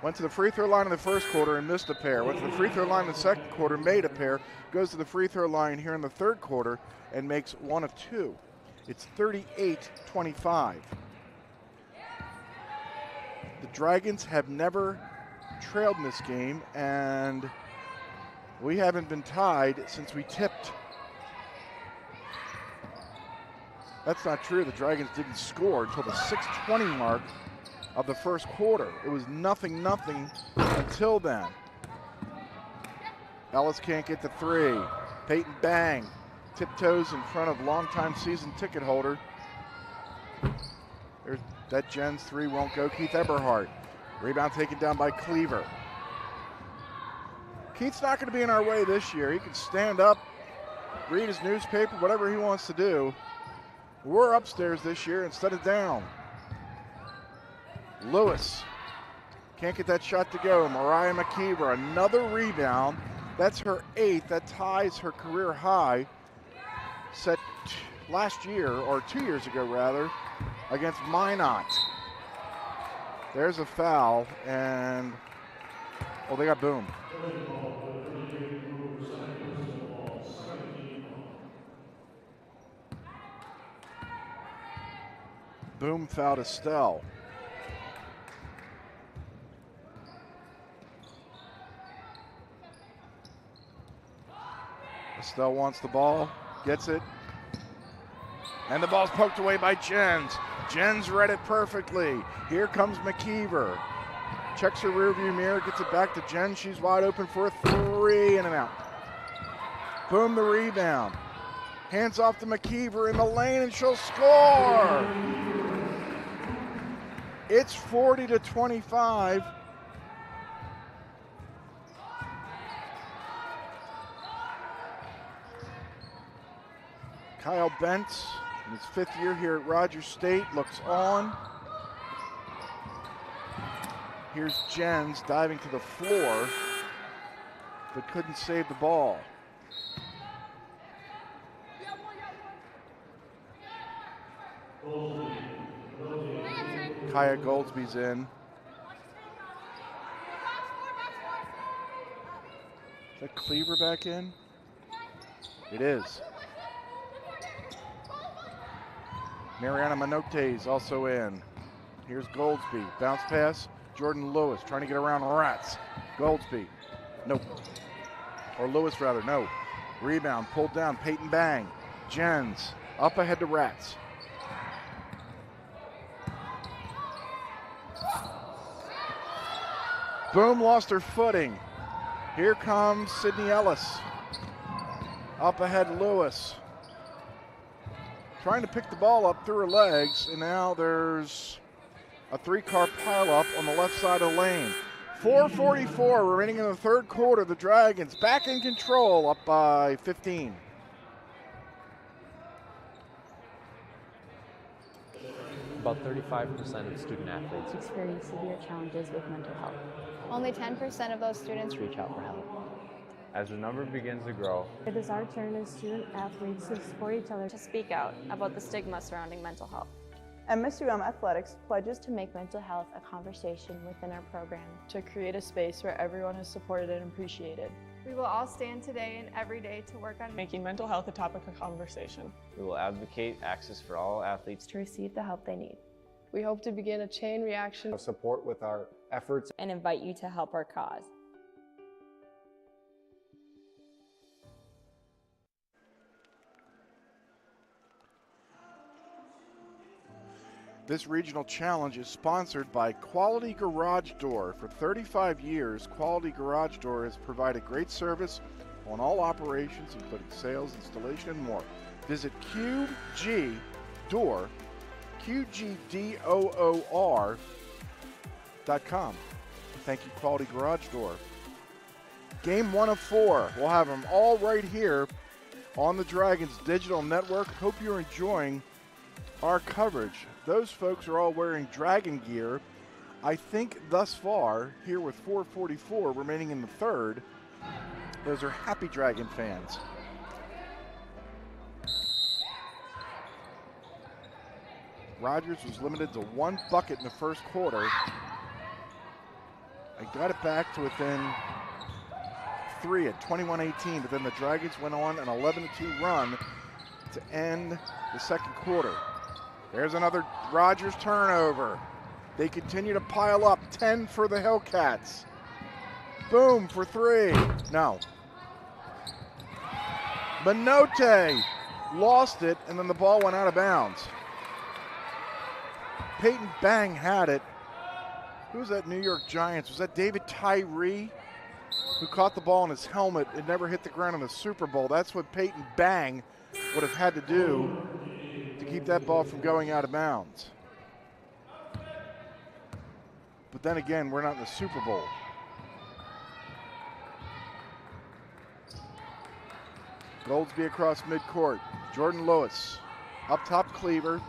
went to the free throw line in the first quarter and missed a pair. Went to the free throw line in the second quarter, made a pair. Goes to the free throw line here in the third quarter and makes 1 of 2. It's 38-25. The Dragons have never trailed in this game, and we haven't been tied since we tipped. That's not true. The Dragons didn't score until the 6:20 mark of the first quarter. It was 0-0 until then. Ellis can't get the three. Peyton Bang tiptoes in front of longtime season ticket holder. There's that Jens three won't go. Keith Eberhardt. Rebound taken down by Cleaver. Keith's not going to be in our way this year. He can stand up, read his newspaper, whatever he wants to do. We're upstairs this year instead of down. Lewis can't get that shot to go. Mariah McKeever, another rebound. That's her 8th. That ties her career high set last year, or 2 years ago rather, against Minot. There's a foul, and they got Boom. Boom fouled Estelle. Estelle wants the ball, gets it, and the ball's poked away by Jens. Jens read it perfectly. Here comes McKeever. Checks her rearview mirror, gets it back to Jens. She's wide open for a three and an out. Boom, the rebound. Hands off to McKeever in the lane, and she'll score. It's 40-25. Kyle Bentz, in his 5th year here at Rogers State, looks on. Here's Jens diving to the floor, but couldn't save the ball. Kaya Goldsby's in. Is that Cleaver back in? It is. Mariana Manotes also in. Here's Goldsby. Bounce pass. Jordan Lewis trying to get around Rats. Goldsby. Nope. Or Lewis rather. No. Rebound pulled down. Peyton Bang. Jens up ahead to Rats. Boom lost her footing. Here comes Sydney Ellis. Up ahead Lewis. Trying to pick the ball up through her legs, and now there's a 3-car pileup on the left side of the lane. 4:44 remaining in the 3rd quarter. The Dragons back in control, up by 15. About 35% of student athletes experience severe challenges with mental health. Only 10% of those students reach out for help. As the number begins to grow, it is our turn as student athletes to support each other, to speak out about the stigma surrounding mental health. MSUM Athletics pledges To make mental health a conversation within our program. to create a space where everyone is supported and appreciated. We will all stand today and every day to work on Making mental health a topic of conversation. we will advocate access for all athletes To receive the help they need. We hope to begin a chain reaction of support with our efforts And invite you to help our cause. This regional challenge is sponsored by Quality Garage Door. For 35 years, Quality Garage Door has provided great service on all operations, including sales, installation, and more. Visit QGDoor, QGDOOR.com. Thank you, Quality Garage Door. Game 1 of 4. We'll have them all right here on the Dragons Digital Network. Hope you're enjoying our coverage. Those folks are all wearing Dragon gear. I think thus far, here with 4:44 remaining in the 3rd, those are happy Dragon fans. Rogers was limited to 1 bucket in the first quarter. I got it back to within 3 at 21-18, but then the Dragons went on an 11-2 run to end the second quarter. There's another Rogers turnover. They continue to pile up. 10 for the Hellcats. Boom for 3. No. Minote lost it, and then the ball went out of bounds. Peyton Bang had it. Who was that New York Giants? Was that David Tyree, who caught the ball in his helmet? It never hit the ground in the Super Bowl. That's what Peyton Bang would have had to do to keep that ball from going out of bounds. But then again, we're not in the Super Bowl. Goldsby across midcourt. Jordan Lewis up top, Cleaver,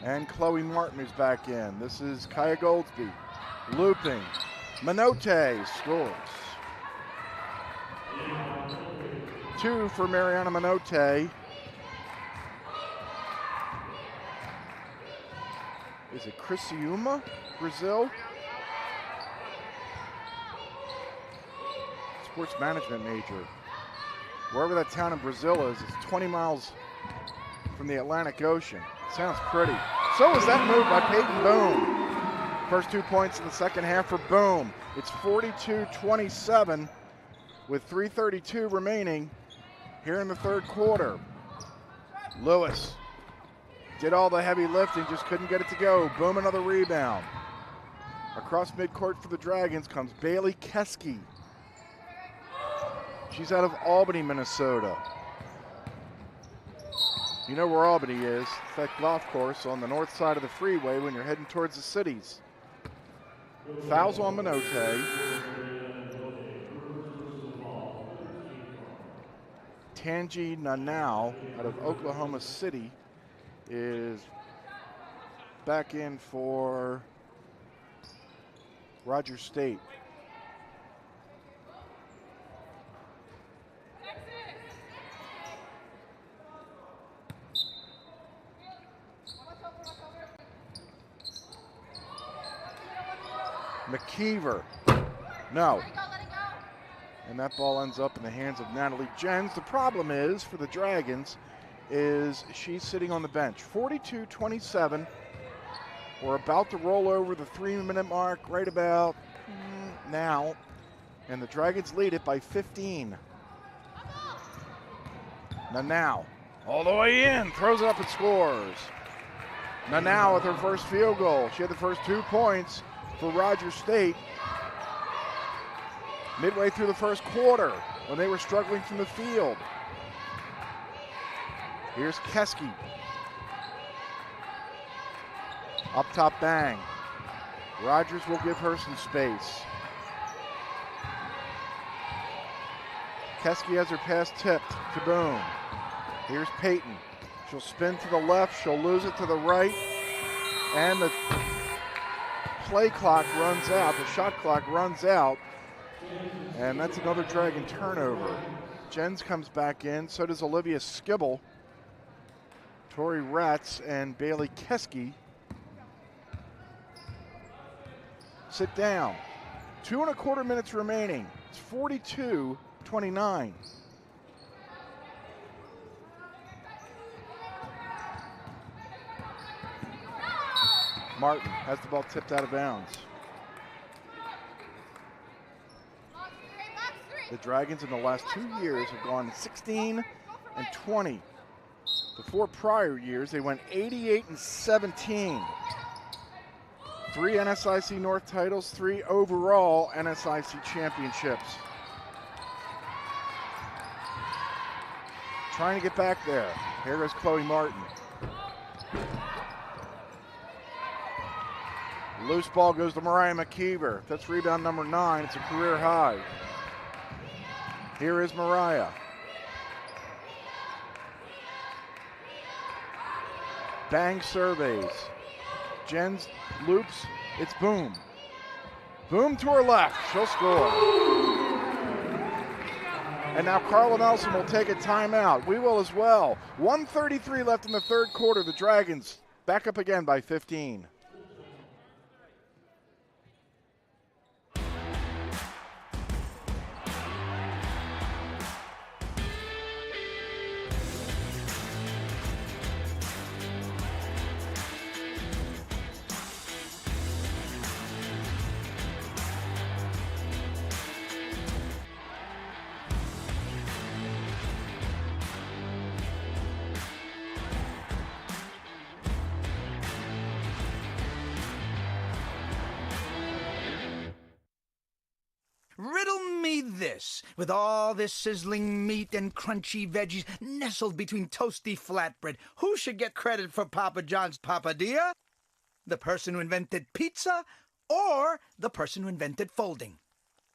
and Chloe Martin is back in. This is Kaya Goldsby looping. Minote scores. 2 for Mariana Minote. Is it Criciúma, Brazil? Sports management major. Wherever that town in Brazil is, it's 20 miles from the Atlantic Ocean. Sounds pretty. So is that move by Peyton Boom. First 2 points in the second half for Boom. It's 42-27 with 3:32 remaining here in the third quarter. Lewis did all the heavy lifting, just couldn't get it to go. Boom, another rebound. Across midcourt for the Dragons comes Bailey Keski. She's out of Albany, Minnesota. You know where Albany is. It's that golf course on the north side of the freeway when you're heading towards the cities. Fouls on Minote. Tangi Nanau out of Oklahoma City is back in for Rogers State. McKeever, no. And that ball ends up in the hands of Natalie Jens. The problem is, for the Dragons, is she's sitting on the bench. 42-27. We're about to roll over the 3-minute mark right about now. And the Dragons lead it by 15. Nanau, all the way in, throws it up and scores. Nanau with her first field goal. She had the first 2 points for Rogers State midway through the first quarter when they were struggling from the field. Here's Keski. Up top, Bang. Rogers will give her some space. Keski has her pass tipped to Boom. Here's Peyton. She'll spin to the left, she'll lose it to the right, and the play clock runs out, the shot clock runs out, and that's another Dragon turnover. Jens comes back in, so does Olivia Skibble. Tori Ratz and Bailey Keski sit down. 2.25 minutes remaining. It's 42-29. Martin has the ball tipped out of bounds. The Dragons in the last 2 years have gone 16-20. The 4 prior years, they went 88-17. 3 NSIC North titles, 3 overall NSIC championships. Trying to get back there. Here goes Chloe Martin. Loose ball goes to Mariah McKeever. That's rebound number 9. It's a career high. Here is Mariah. Bang surveys. Jens loops. It's Boom. Boom to her left. She'll score. And now Carla Nelson will take a timeout. We will as well. 1:33 left in the third quarter. The Dragons back up again by 15. Riddle me this. With all this sizzling meat and crunchy veggies nestled between toasty flatbread, who should get credit for Papa John's papadilla? The person who invented pizza or the person who invented folding?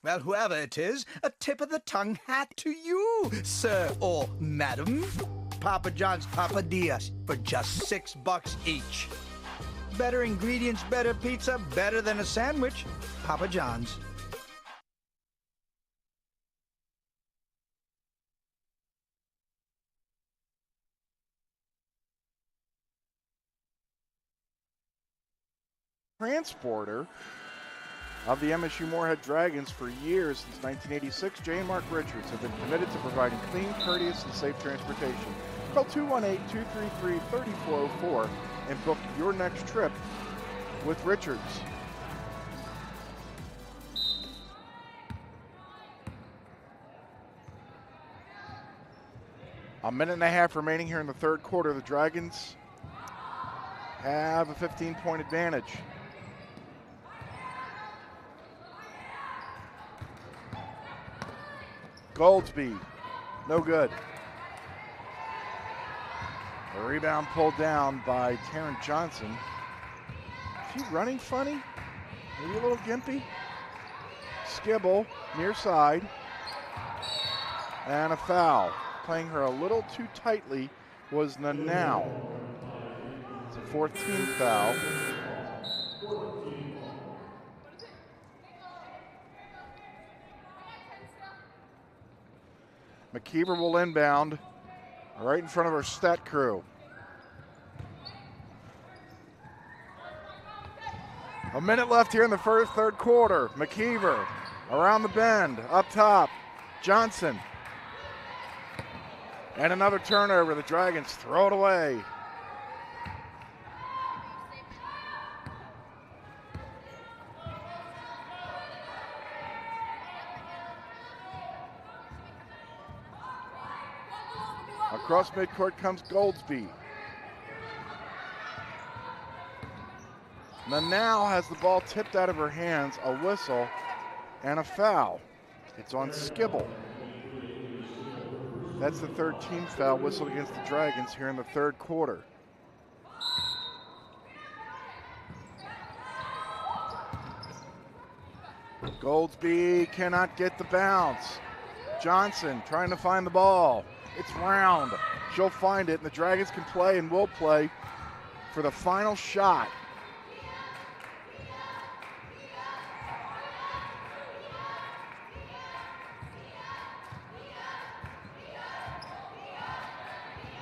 Well, whoever it is, a tip of the tongue hat to you, sir or madam. Papa John's papadillas for just $6 each. Better ingredients, better pizza, better than a sandwich. Papa John's. Transporter of the MSU Moorhead Dragons for years since 1986, Jay and Mark Richards have been committed to providing clean, courteous, and safe transportation. Call 218-233-3404 and book your next trip with Richards. A minute and a half remaining here in the third quarter. The Dragons have a 15-point advantage. Goldsby, no good. A rebound pulled down by Taryn Johnson. Is he running funny? Maybe a little gimpy? Skibble, near side. And a foul. Playing her a little too tightly was Nanau. It's a 14th foul. McKeever will inbound right in front of our stat crew. A minute left here in the third quarter. McKeever around the bend, up top. Johnson. And another turnover. The Dragons throw it away. Across midcourt comes Goldsby. Nanau has the ball tipped out of her hands, a whistle, and a foul. It's on Skibble. That's the third team foul whistled against the Dragons here in the third quarter. Goldsby cannot get the bounce. Johnson trying to find the ball. It's Round. She'll find it, and the Dragons can play and will play for the final shot.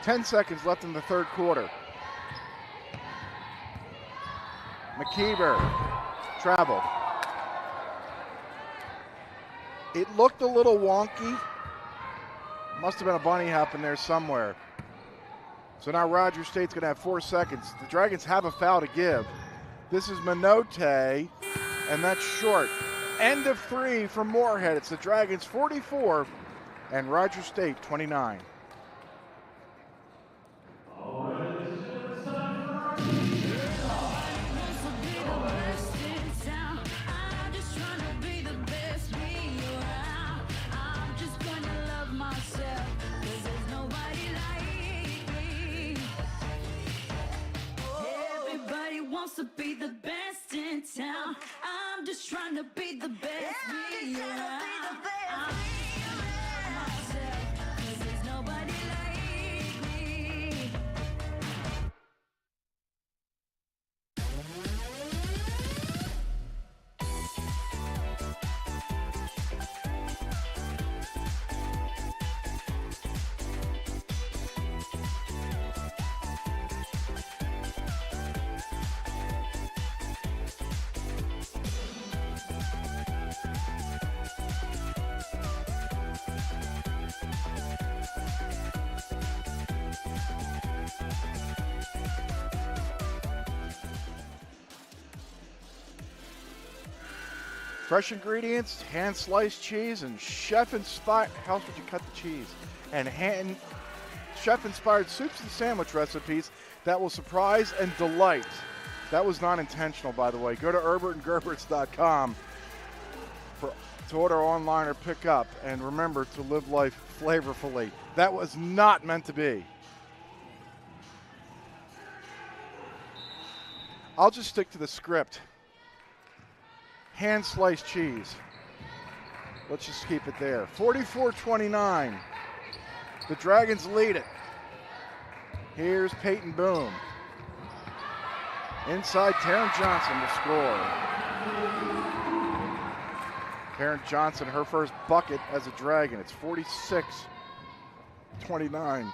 Ten seconds left in the third quarter. McKeever, travel. It looked a little wonky. Must have been a bunny hop in there somewhere. So now Rogers State's gonna have 4 seconds. The Dragons have a foul to give. This is Minote, and that's short. End of 3 from Moorhead. It's the Dragons 44 and Rogers State 29. To be the best in town. I'm just trying to be the best me around. I'm myself, 'cause there's nobody like me. Fresh ingredients, hand-sliced cheese, and chef-inspired, how else would you cut the cheese? And chef-inspired soups and sandwich recipes that will surprise and delight. That was not intentional, by the way. Go to herbertandgerberts.com for to order online or pick up. And remember to live life flavorfully. That was not meant to be. I'll just stick to the script. Hand sliced cheese. Let's just keep it there. 44-29. The Dragons lead it. Here's Peyton Boom. Inside, Taryn Johnson will score. Taryn Johnson, her first bucket as a Dragon. It's 46-29.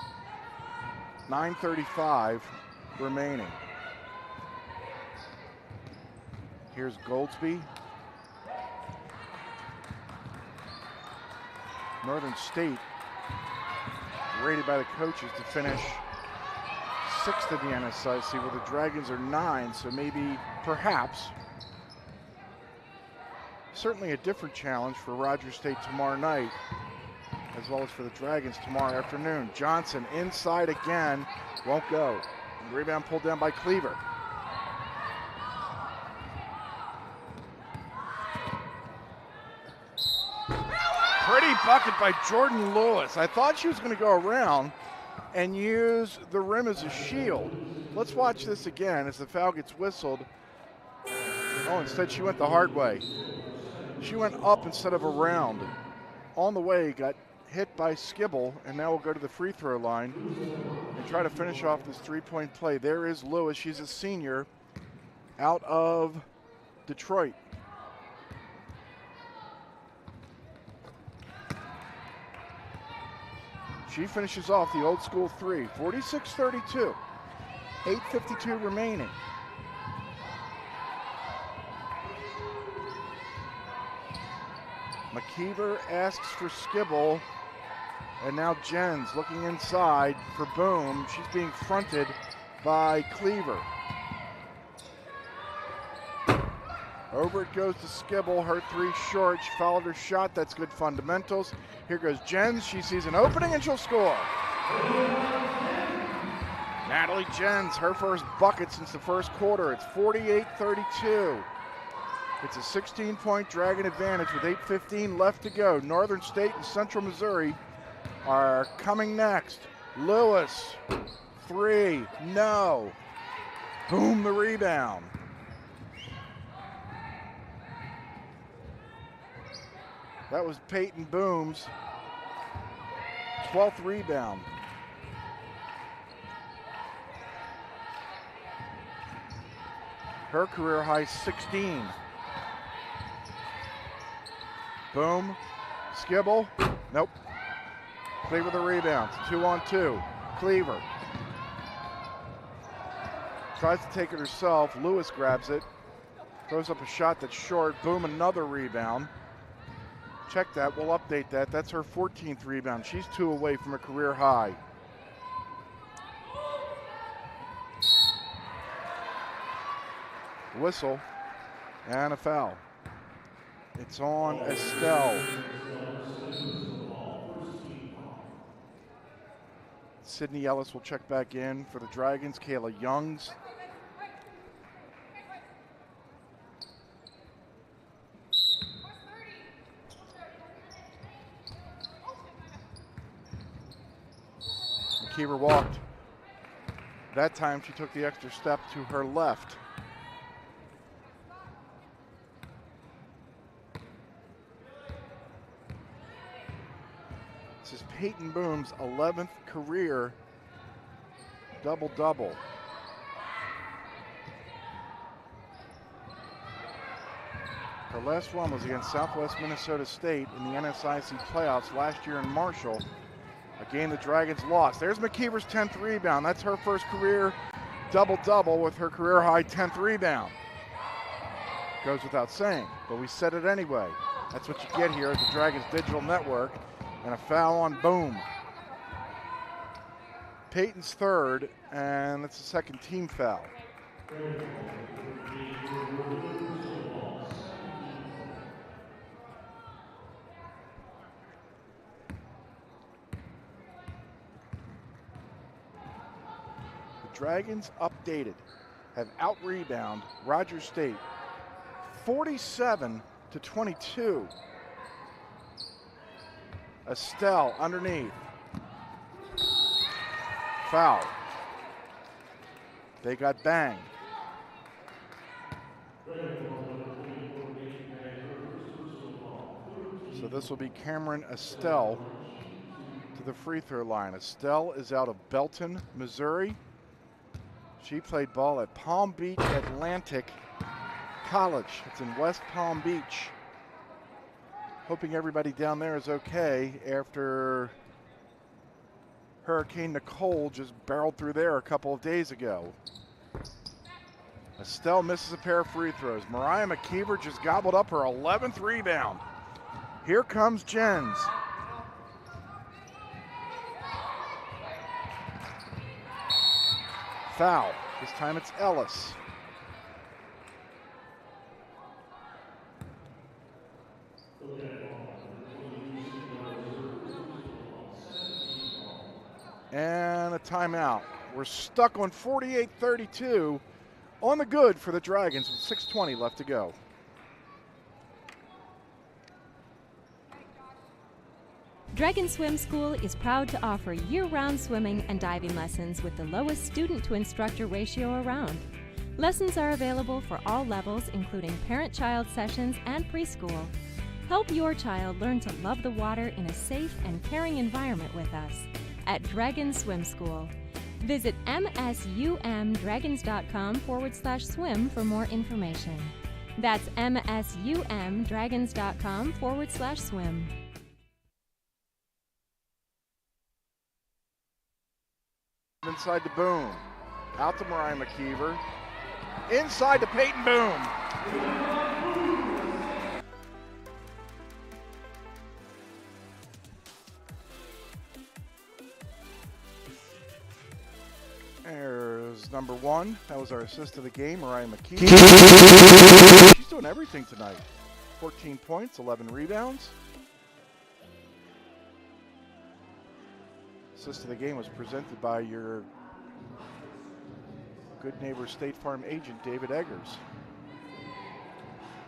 9:35 remaining. Here's Goldsby. Northern State rated by the coaches to finish 6th in the NSIC, where the Dragons are 9, so maybe, perhaps, certainly a different challenge for Rogers State tomorrow night, as well as for the Dragons tomorrow afternoon. Johnson inside again, won't go. Rebound pulled down by Cleaver. Pretty bucket by Jordan Lewis. I thought she was going to go around and use the rim as a shield. Let's watch this again as the foul gets whistled. Oh, instead she went the hard way. She went up instead of around. On the way, got hit by Skibble, and now we'll go to the free throw line and try to finish off this three-point play. There is Lewis. She's a senior out of Detroit. She finishes off the old school three, 46-32, 8:52 remaining. McKeever asks for Skibble, and now Jens looking inside for Boom. She's being fronted by Cleaver. Over it goes to Skibble, her three short. She fouled her shot, that's good fundamentals. Here goes Jens, she sees an opening and she'll score. Natalie Jens, her first bucket since the first quarter. It's 48-32. It's a 16-point Dragon advantage with 8:15 left to go. Northern State and Central Missouri are coming next. Lewis, three, no. Boom, the rebound. That was Peyton Boom's 12th rebound. Her career high 16. Boom, Skibble, nope. Cleaver the rebound, 2-on-2. Cleaver tries to take it herself. Lewis grabs it, throws up a shot that's short. Boom, another rebound. Check that, we'll update that. That's her 14th rebound. She's 2 away from a career high. Whistle and a foul. It's on Estelle. Sydney Ellis will check back in for the Dragons. Kayla Youngs. McKeever walked. That time she took the extra step to her left. This is Peyton Boom's 11th career double-double. Her last one was against Southwest Minnesota State in the NSIC playoffs last year in Marshall, a game the Dragons lost. There's McKeever's 10th rebound. That's her first career double-double with her career-high 10th rebound. Goes without saying, but we said it anyway. That's what you get here at the Dragons Digital Network. And a foul on Boom. Peyton's third, and that's the second team foul. The Dragons updated have out-rebound Rogers State 47-22. Estelle underneath. Foul. They got banged. So this will be Cameron Estelle to the free throw line. Estelle is out of Belton, Missouri. She played ball at Palm Beach Atlantic College. It's in West Palm Beach. Hoping everybody down there is okay after Hurricane Nicole just barreled through there a couple of days ago. Estelle misses a pair of free throws. Mariah McKeever just gobbled up her 11th rebound. Here comes Jens. Foul. This time it's Ellis. And a timeout. We're stuck on 48-32 on the good for the Dragons with 6:20 left to go. Dragon Swim School is proud to offer year-round swimming and diving lessons with the lowest student-to-instructor ratio around. Lessons are available for all levels, including parent-child sessions and preschool. Help your child learn to love the water in a safe and caring environment with us at Dragon Swim School. Visit msumdragons.com/swim for more information. That's msumdragons.com/swim. Inside to Boom. Out to Mariah McKeever. Inside to Peyton Boom. There's number one. That was our assist of the game, Mariah McKeever. She's doing everything tonight. 14 points, 11 rebounds. Assist of the game was presented by your good neighbor State Farm agent, David Eggers.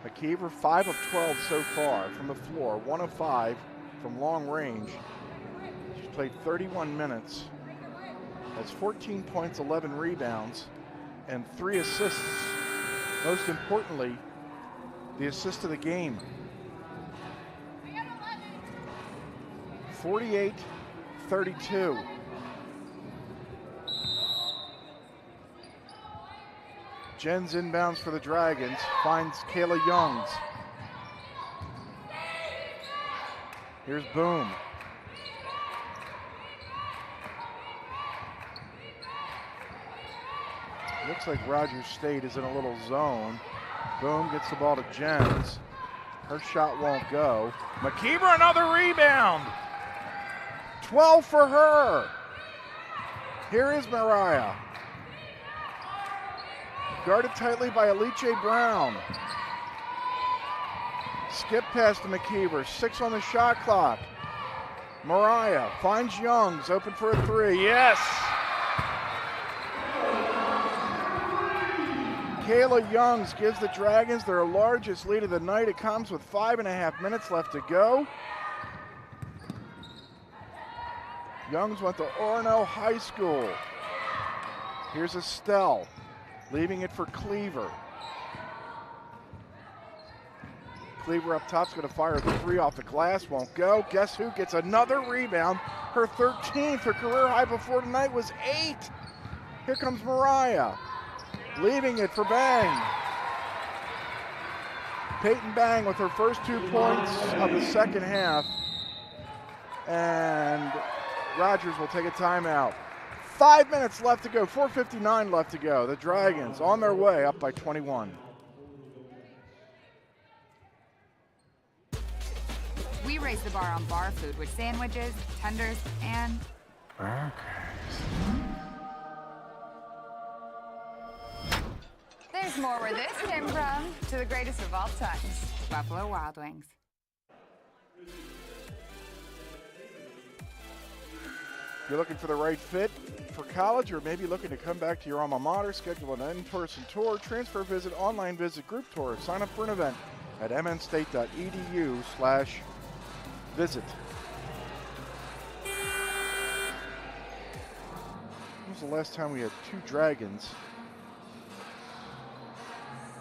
McKeever, 5 of 12 so far from the floor, 1 of 5 from long range. She's played 31 minutes, has 14 points, 11 rebounds, and 3 assists. Most importantly, the assist of the game. 48-32. Jens inbounds for the Dragons, finds Kayla Youngs. Here's Boom. Looks like Rogers State is in a little zone. Boom gets the ball to Jens. Her shot won't go. McKeever, another rebound. 12 for her. Here is Mariah. Guarded tightly by Alice Brown. Skip pass to McKeever. 6 on the shot clock. Mariah finds Youngs, open for a 3. Yes! Kayla Youngs gives the Dragons their largest lead of the night. It comes with 5.5 minutes left to go. Youngs went to Orono High School. Here's Estelle, leaving it for Cleaver. Cleaver up top's going to fire the 3 off the glass, won't go. Guess who gets another rebound? Her 13th, her career high before tonight was 8. Here comes Mariah, leaving it for Bang. Peyton Bang with her first 2 points of the second half. And Rogers will take a timeout. 5 minutes left to go, 4:59 left to go. The Dragons on their way, up by 21. We raise the bar on bar food with sandwiches, tenders, and there's more where this came from, to the greatest of all times, Buffalo Wild Wings. If you're looking for the right fit for college, or maybe looking to come back to your alma mater, schedule an in-person tour, transfer visit, online visit, group tour, sign up for an event at mnstate.edu/visit. the last time we had two Dragons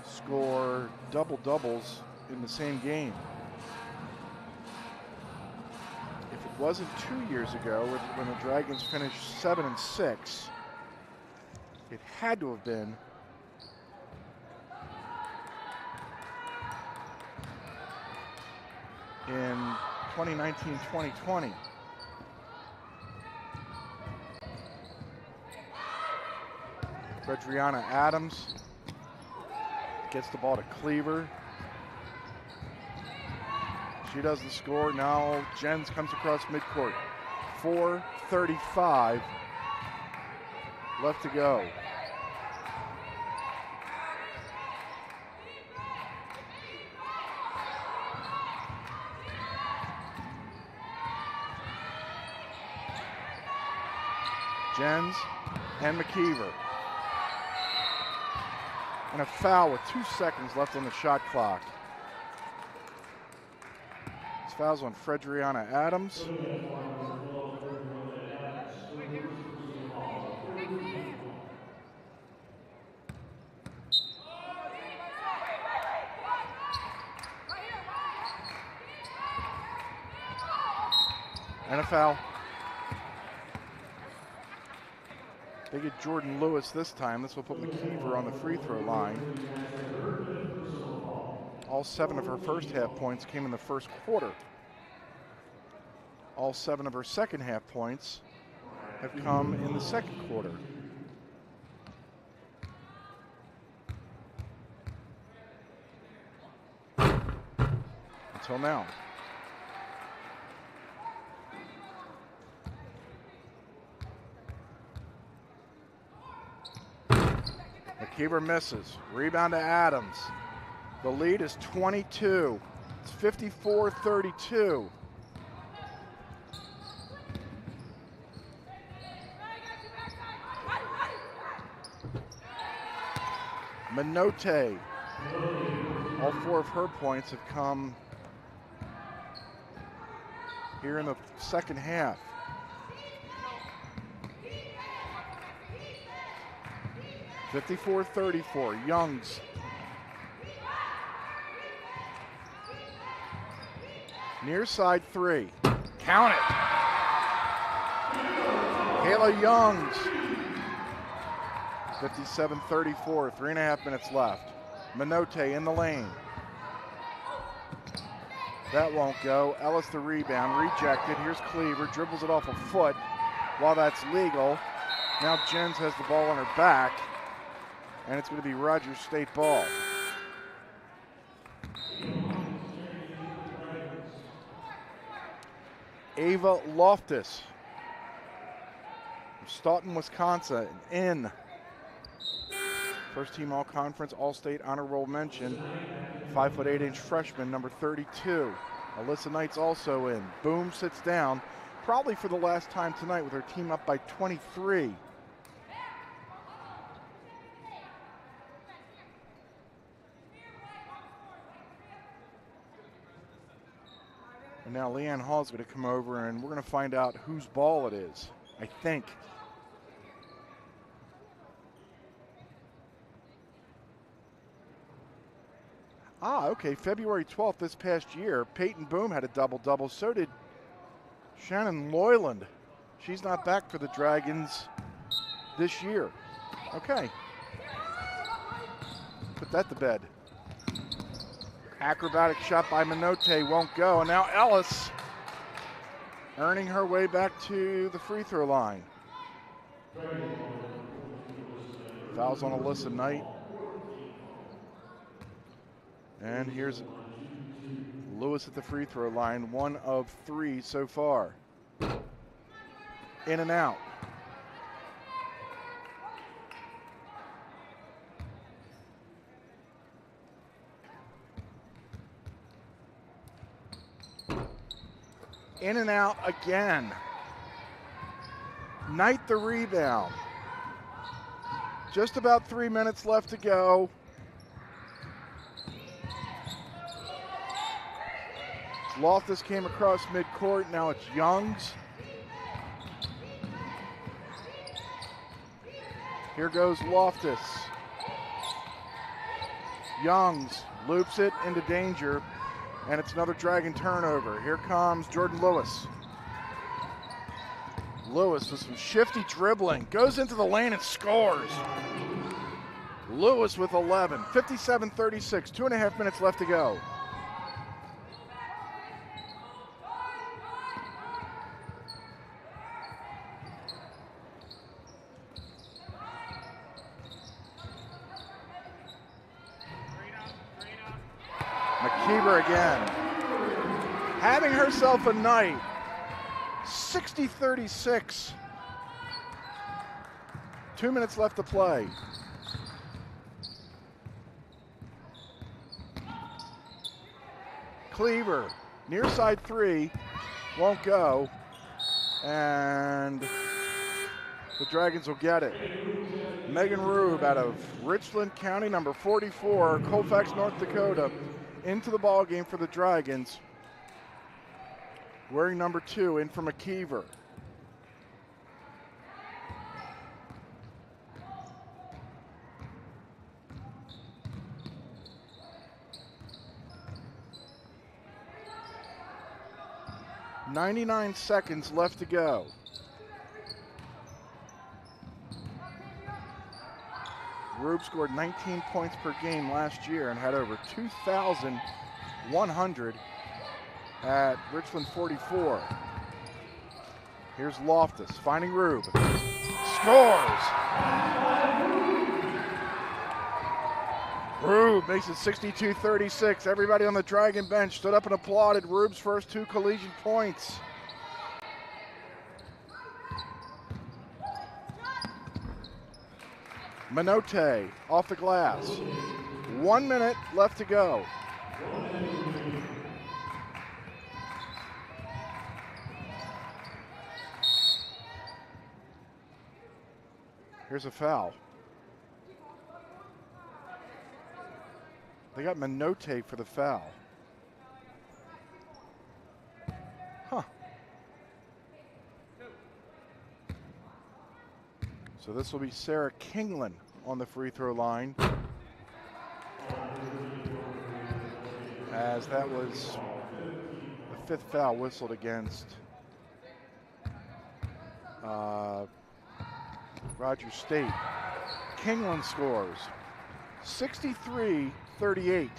score double-doubles in the same game? If it wasn't 2 years ago when the Dragons finished 7-6, it had to have been in 2019-2020. Fredriana Adams gets the ball to Cleaver. She doesn't score. Now Jens comes across midcourt. 4:35 left to go. Jens and McKeever. And a foul with 2 seconds left on the shot clock. This foul's on Fredriana Adams. And a foul. They get Jordan Lewis this time. This will put McKeever on the free throw line. All 7 of her first half points came in the first quarter. All 7 of her second half points have come in the second quarter. Until now. McKeever misses. Rebound to Adams. The lead is 22. It's 54-32. Minote. All 4 of her points have come here in the second half. (54-34). Youngs. Near side 3. Count it. Kayla Youngs. 57-34. 3.5 minutes left. Minote in the lane. That won't go. Ellis the rebound. Rejected. Here's Cleaver. Dribbles it off a foot. While that's legal, now Jens has the ball on her back. And it's going to be Rogers State ball. Ava Loftus from Stoughton, Wisconsin, in. First team all-conference, all-state honor roll mention. 5'8" freshman, number 32. Alyssa Knight's also in. Boom sits down, probably for the last time tonight with her team up by 23. And now Leanne Hall's going to come over and we're going to find out whose ball it is, I think. Okay, February 12th this past year, Peyton Boom had a double-double. So did Shannon Loyland. She's not back for the Dragons this year. Okay. Put that to bed. Acrobatic shot by Minote won't go. And now Ellis earning her way back to the free throw line. Fouls on Alyssa Knight. And here's Lewis at the free throw line, 1 of 3 so far. In and out. In and out again. Knight the rebound. Just about 3 minutes left to go. Loftus came across midcourt. Now it's Youngs. Here goes Loftus. Youngs loops it into danger, and it's another Dragon turnover. Here comes Jordan Lewis. Lewis with some shifty dribbling, goes into the lane and scores. Lewis with 11, 57-36, 2.5 minutes left to go. McKeever again, having herself a night, 60-36. 2 minutes left to play. Cleaver, near side three, won't go, and the Dragons will get it. Megan Rube out of Richland County, number 44, Colfax, North Dakota, into the ball game for the Dragons. Wearing number 2 in for McKeever. .99 seconds left to go. Rube scored 19 points per game last year and had over 2,100 at Richland 44. Here's Loftus finding Rube. Scores! Rube makes it 62-36. Everybody on the Dragon bench stood up and applauded Rube's first 2 collegiate points. Minote off the glass. 1 minute left to go. Here's a foul. They got Minote for the foul. Huh. So this will be Sarah Kingland on the free throw line, as that was the 5th foul whistled against Rogers State. Kingland scores 63-38.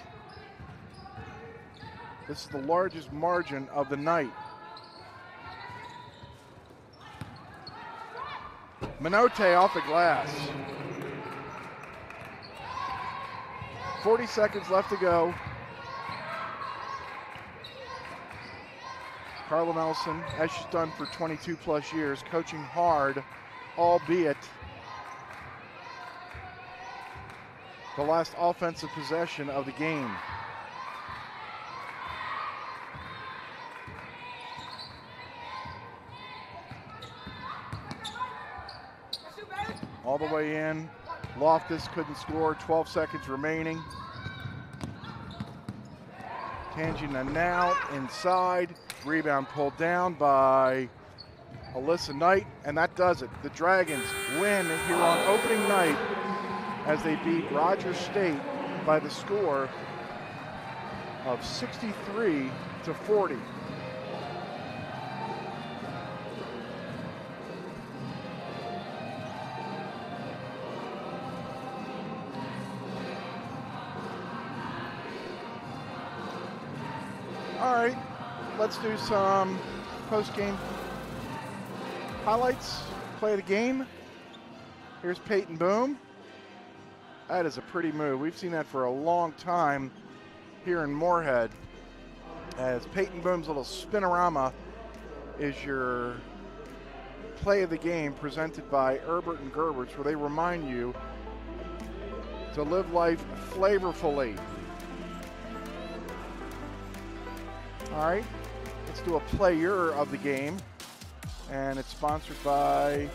This is the largest margin of the night. Minote off the glass. 40 seconds left to go. Carla Nelson, as she's done for 22 plus years, coaching hard, albeit the last offensive possession of the game. All the way in. Loftus couldn't score, 12 seconds remaining. Tangina now inside. Rebound pulled down by Alyssa Knight, and that does it. The Dragons win here on opening night as they beat Rogers State by the score of 63-40. All right, let's do some post-game highlights, play of the game. Here's Peyton Boom. That is a pretty move. We've seen that for a long time here in Moorhead, as Peyton Boom's little spinorama is your play of the game presented by Herbert and Gerberts, where they remind you to live life flavorfully. All right, let's do a player of the game, and it's sponsored by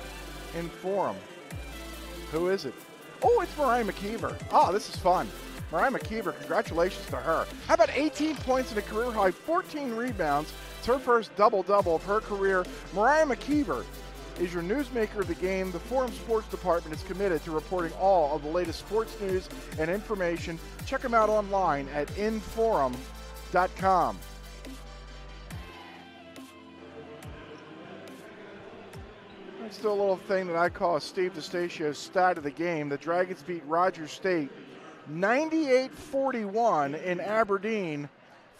Inforum. Who is it? Oh, it's Mariah McKeever. Oh, this is fun. Mariah McKeever, congratulations to her. How about 18 points and a career high, 14 rebounds. It's her first double-double of her career. Mariah McKeever is your newsmaker of the game. The Forum Sports Department is committed to reporting all of the latest sports news and information. Check them out online at inforum.com. Still a little thing that I call Steve DeStacio's stat of the game. The Dragons beat Rogers State 98-41 in Aberdeen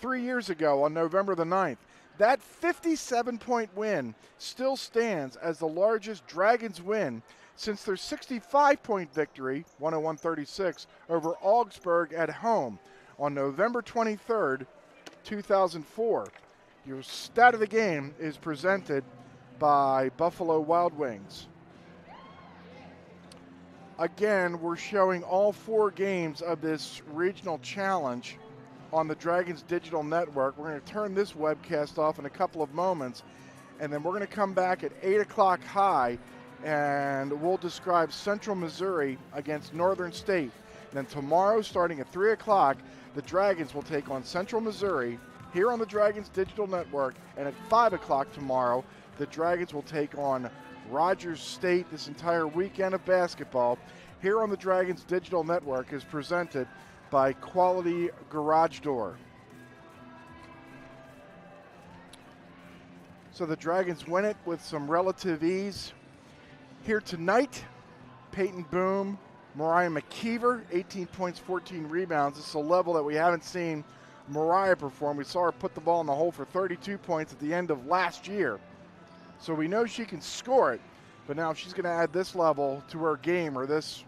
3 years ago on November the 9th. That 57-point win still stands as the largest Dragons win since their 65-point victory, 101-36, over Augsburg at home on November 23rd, 2004. Your stat of the game is presented by Buffalo Wild Wings. Again, we're showing all 4 games of this regional challenge on the Dragons Digital Network. We're going to turn this webcast off in a couple of moments, and then we're going to come back at 8 o'clock high, and we'll describe Central Missouri against Northern State. And then tomorrow, starting at 3 o'clock, the Dragons will take on Central Missouri here on the Dragons Digital Network, and at 5 o'clock tomorrow, the Dragons will take on Rogers State. This entire weekend of basketball here on the Dragons Digital Network is presented by Quality Garage Door. So the Dragons win it with some relative ease. Here tonight, Peyton Boom, Mariah McKeever, 18 points, 14 rebounds. This is a level that we haven't seen Mariah perform. We saw her put the ball in the hole for 32 points at the end of last year. So we know she can score it, but now she's going to add this level to her game, or this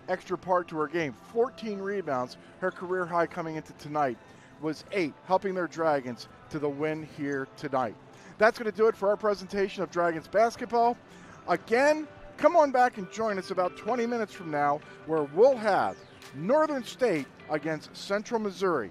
extra part to her game. 14 rebounds. Her career high coming into tonight was 8, helping their Dragons to the win here tonight. That's going to do it for our presentation of Dragons basketball. Again, come on back and join us about 20 minutes from now, where we'll have Northern State against Central Missouri.